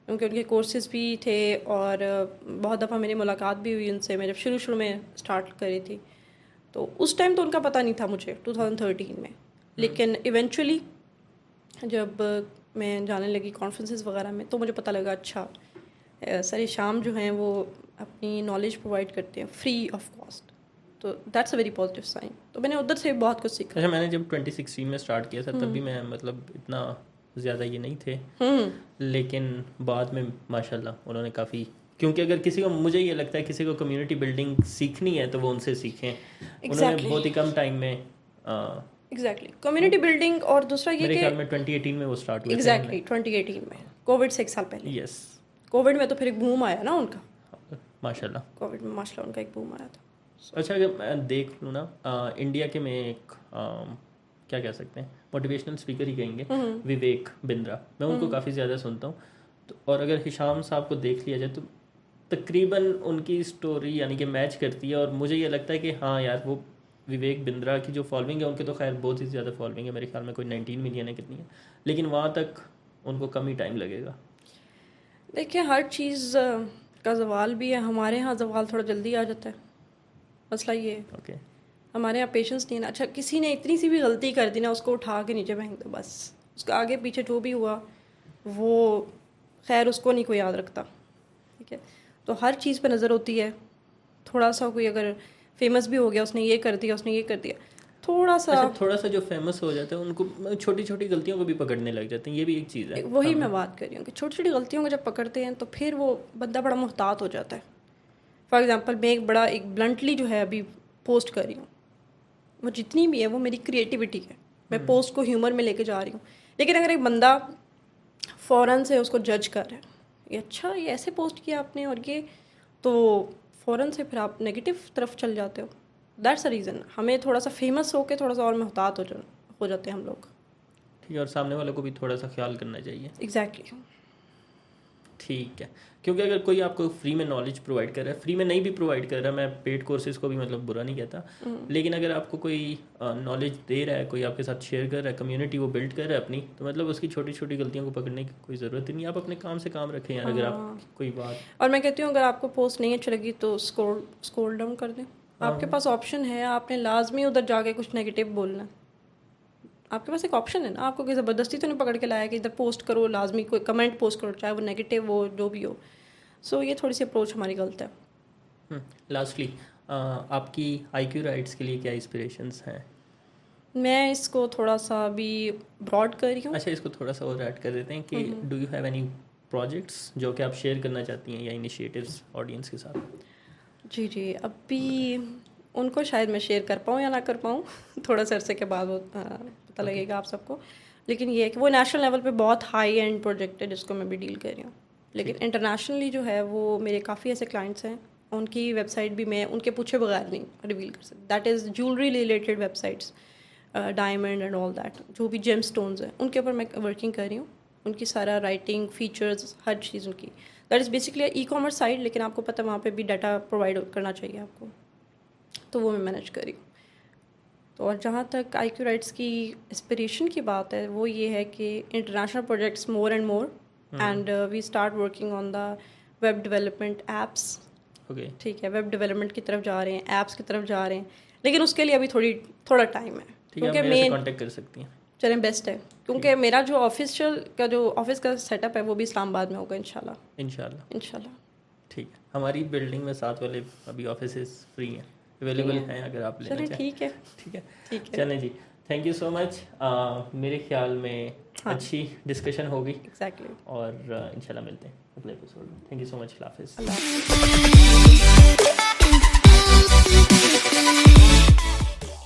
क्योंकि उनके कोर्सेज़ भी थे और बहुत दफ़ा मेरी मुलाकात भी हुई उनसे, मैं जब शुरू में स्टार्ट करी थी। तो उस टाइम तो उनका पता नहीं था मुझे 2013 में, लेकिन इवेंचुअली जब मैं जाने लगी कॉन्फ्रेंसेस वगैरह में तो मुझे पता लगा अच्छा सर शाम जो हैं वो अपनी नॉलेज प्रोवाइड करते हैं फ्री ऑफ कॉस्ट, तो that's a very positive sign. तो मैंने उधर से बहुत कुछ सीखा। अच्छा, मैंने जब 2016 में स्टार्ट किया था तब भी मैं मतलब इतना ज़्यादा ये नहीं थे, लेकिन बाद में माशाल्लाह उन्होंने काफ़ी, क्योंकि अगर किसी को, मुझे ये लगता है किसी को कम्युनिटी बिल्डिंग सीखनी है तो वो उनसे सीखें। उन्होंने बहुत ही कम टाइम में एग्जैक्टली कम्युनिटी बिल्डिंग, और दूसरा ये मेरे कि ख्याल में 2018 में वो स्टार्ट हुए थे। एग्जैक्टली 2018 में, कोविड से 1 साल पहले। यस, कोविड में तो फिर एक बूम आया ना उनका, माशाल्लाह। कोविड में माशाल्लाह उनका एक बूम आया था। अच्छा, अगर मैं देख लूँ ना, इंडिया के में एक क्या कह सकते हैं, मोटिवेशनल स्पीकर ही कहेंगे, विवेक बिंद्रा, मैं उनको काफ़ी ज़्यादा सुनता हूँ। तो और अगर हिशाम साहब को देख लिया जाए तो तकरीबन उनकी स्टोरी यानी कि मैच करती है, और मुझे ये लगता है कि हाँ यार, वो विवेक बिंद्रा की जो फॉलोइंग है, उनके तो खैर बहुत ही ज़्यादा फॉलोइंग है, मेरे ख्याल में कोई 19 मिलियन है कितनी है, लेकिन वहाँ तक उनको कम ही टाइम लगेगा। देखिए हर चीज़ का जवाल भी है, हमारे यहाँ जवाल थोड़ा जल्दी आ जाता है, मसला ये है। ओके, हमारे यहाँ पेशेंस नहीं है ना। अच्छा, किसी ने इतनी सी भी गलती कर दी ना, उसको उठा के नीचे फेंक दो बस, उसका आगे पीछे जो भी हुआ वो खैर उसको नहीं कोई याद रखता, ठीक है। तो हर चीज़ पे नज़र होती है। थोड़ा सा कोई अगर फेमस भी हो गया, उसने ये कर दिया, उसने ये कर दिया, थोड़ा सा अच्छा, थोड़ा सा जो फेमस हो जाता है उनको छोटी छोटी गलतियों को भी पकड़ने लग जाते हैं, ये भी एक चीज़ है। वही मैं बात कर रही हूँ कि छोटी छोटी गलतियों को जब पकड़ते हैं तो फिर वो बंदा बड़ा मुहतात हो जाता है। फॉर एग्जांपल मैं एक ब्लंटली जो है अभी पोस्ट कर रही हूँ, वो जितनी भी है वो मेरी क्रिएटिविटी है, मैं पोस्ट को ह्यूमर में लेके जा रही हूँ, लेकिन अगर एक बंदा फ़ौरन से उसको जज कर रहा है, ये अच्छा ये ऐसे पोस्ट किया आपने और ये, तो फ़ौरन से फिर आप नेगेटिव तरफ चल जाते हो। दैट्स अ रीज़न हमें थोड़ा सा फेमस होके थोड़ा सा और मुहतात हो जाते हैं हम लोग। ठीक है, और सामने वाले को भी थोड़ा सा ख्याल करना चाहिए। एग्जैक्टली ठीक है, क्योंकि अगर कोई आपको फ्री में नॉलेज प्रोवाइड कर रहा है, फ्री में नहीं भी प्रोवाइड कर रहा, मैं पेड कोर्सेज को भी मतलब बुरा नहीं कहता, लेकिन अगर आपको कोई नॉलेज दे रहा है, कोई आपके साथ शेयर कर रहा है, कम्युनिटी वो बिल्ड कर रहा है अपनी, तो मतलब उसकी छोटी छोटी गलतियों को पकड़ने की कोई ज़रूरत नहीं, आप अपने काम से काम रखें यार। अगर आप कोई बात, और मैं कहती हूँ अगर आपको पोस्ट नहीं अच्छी लगी तो स्क्रॉल डाउन कर दें, आपके पास ऑप्शन है, आपने लाजमी उधर जाके कुछ नेगेटिव बोलना है, आपके पास एक ऑप्शन है ना, आपको कोई ज़बरदस्ती तो नहीं पकड़ के लाया कि इधर पोस्ट करो, लाजमी कोई कमेंट पोस्ट करो, चाहे वो नेगेटिव हो जो भी हो। सो ये थोड़ी सी अप्रोच हमारी गलत है। लास्टली आपकी IQ राइट्स के लिए क्या इंस्पिरेशंस हैं? मैं इसको थोड़ा सा अभी ब्रॉड कर रही हूँ। अच्छा, इसको थोड़ा सा और ऐड कर देते हैं कि do you have any projects जो कि आप शेयर करना चाहती हैं या इनिशिएटिव्स ऑडियंस के साथ? जी जी, अभी उनको शायद मैं शेयर कर पाऊँ या ना कर पाऊँ थोड़ा सा अरसे के बाद वो पता लगेगा आप सबको, लेकिन ये है कि वो नेशनल लेवल पे बहुत हाई एंड प्रोजेक्ट है जिसको मैं भी डील कर रही हूँ, लेकिन इंटरनेशनली जो है वो मेरे काफ़ी ऐसे क्लाइंट्स हैं, उनकी वेबसाइट भी मैं उनके पूछे बगैर नहीं रिवील कर सकती। That is jewellery related websites, diamond and all that, जो भी जेम स्टोन्स हैं उनके ऊपर मैं वर्किंग कर रही हूँ, उनकी सारा राइटिंग फीचर्स हर चीज़ उनकी, that is basically e-commerce site, लेकिन आपको पता है वहाँ पे भी डाटा प्रोवाइड करना चाहिए आपको, तो वो मैं मैनेज कर रही हूँ। तो और जहाँ तक IQ राइट्स की इंस्पिरेशन की बात है, वो ये है कि international projects more and more, and we start working on the web development apps. Okay, ठीक है, वेब डेवलपमेंट की तरफ जा रहे हैं, ऐप्स की तरफ जा रहे हैं, लेकिन उसके लिए अभी थोड़ा टाइम है, क्योंकि मेरे से कांटेक्ट कर सकती हैं। चलें बेस्ट है, क्योंकि मेरा जो ऑफिस का सेटअप है वो भी इस्लामाबाद में होगा इंशाल्लाह। ठीक है, हमारी बिल्डिंग में साथ वाले अभी ऑफिसेस फ्री हैं, अवेलेबल हैं अगर आप लेना चाहें। ठीक है ठीक है, चलें जी, थैंक यू सो मच। मेरे ख्याल में अच्छी डिस्कशन होगी। एग्जैक्टली, और इंशाल्लाह मिलते हैं अगले एपिसोड में। थैंक यू सो मच, हाफिज़। अल्लाह।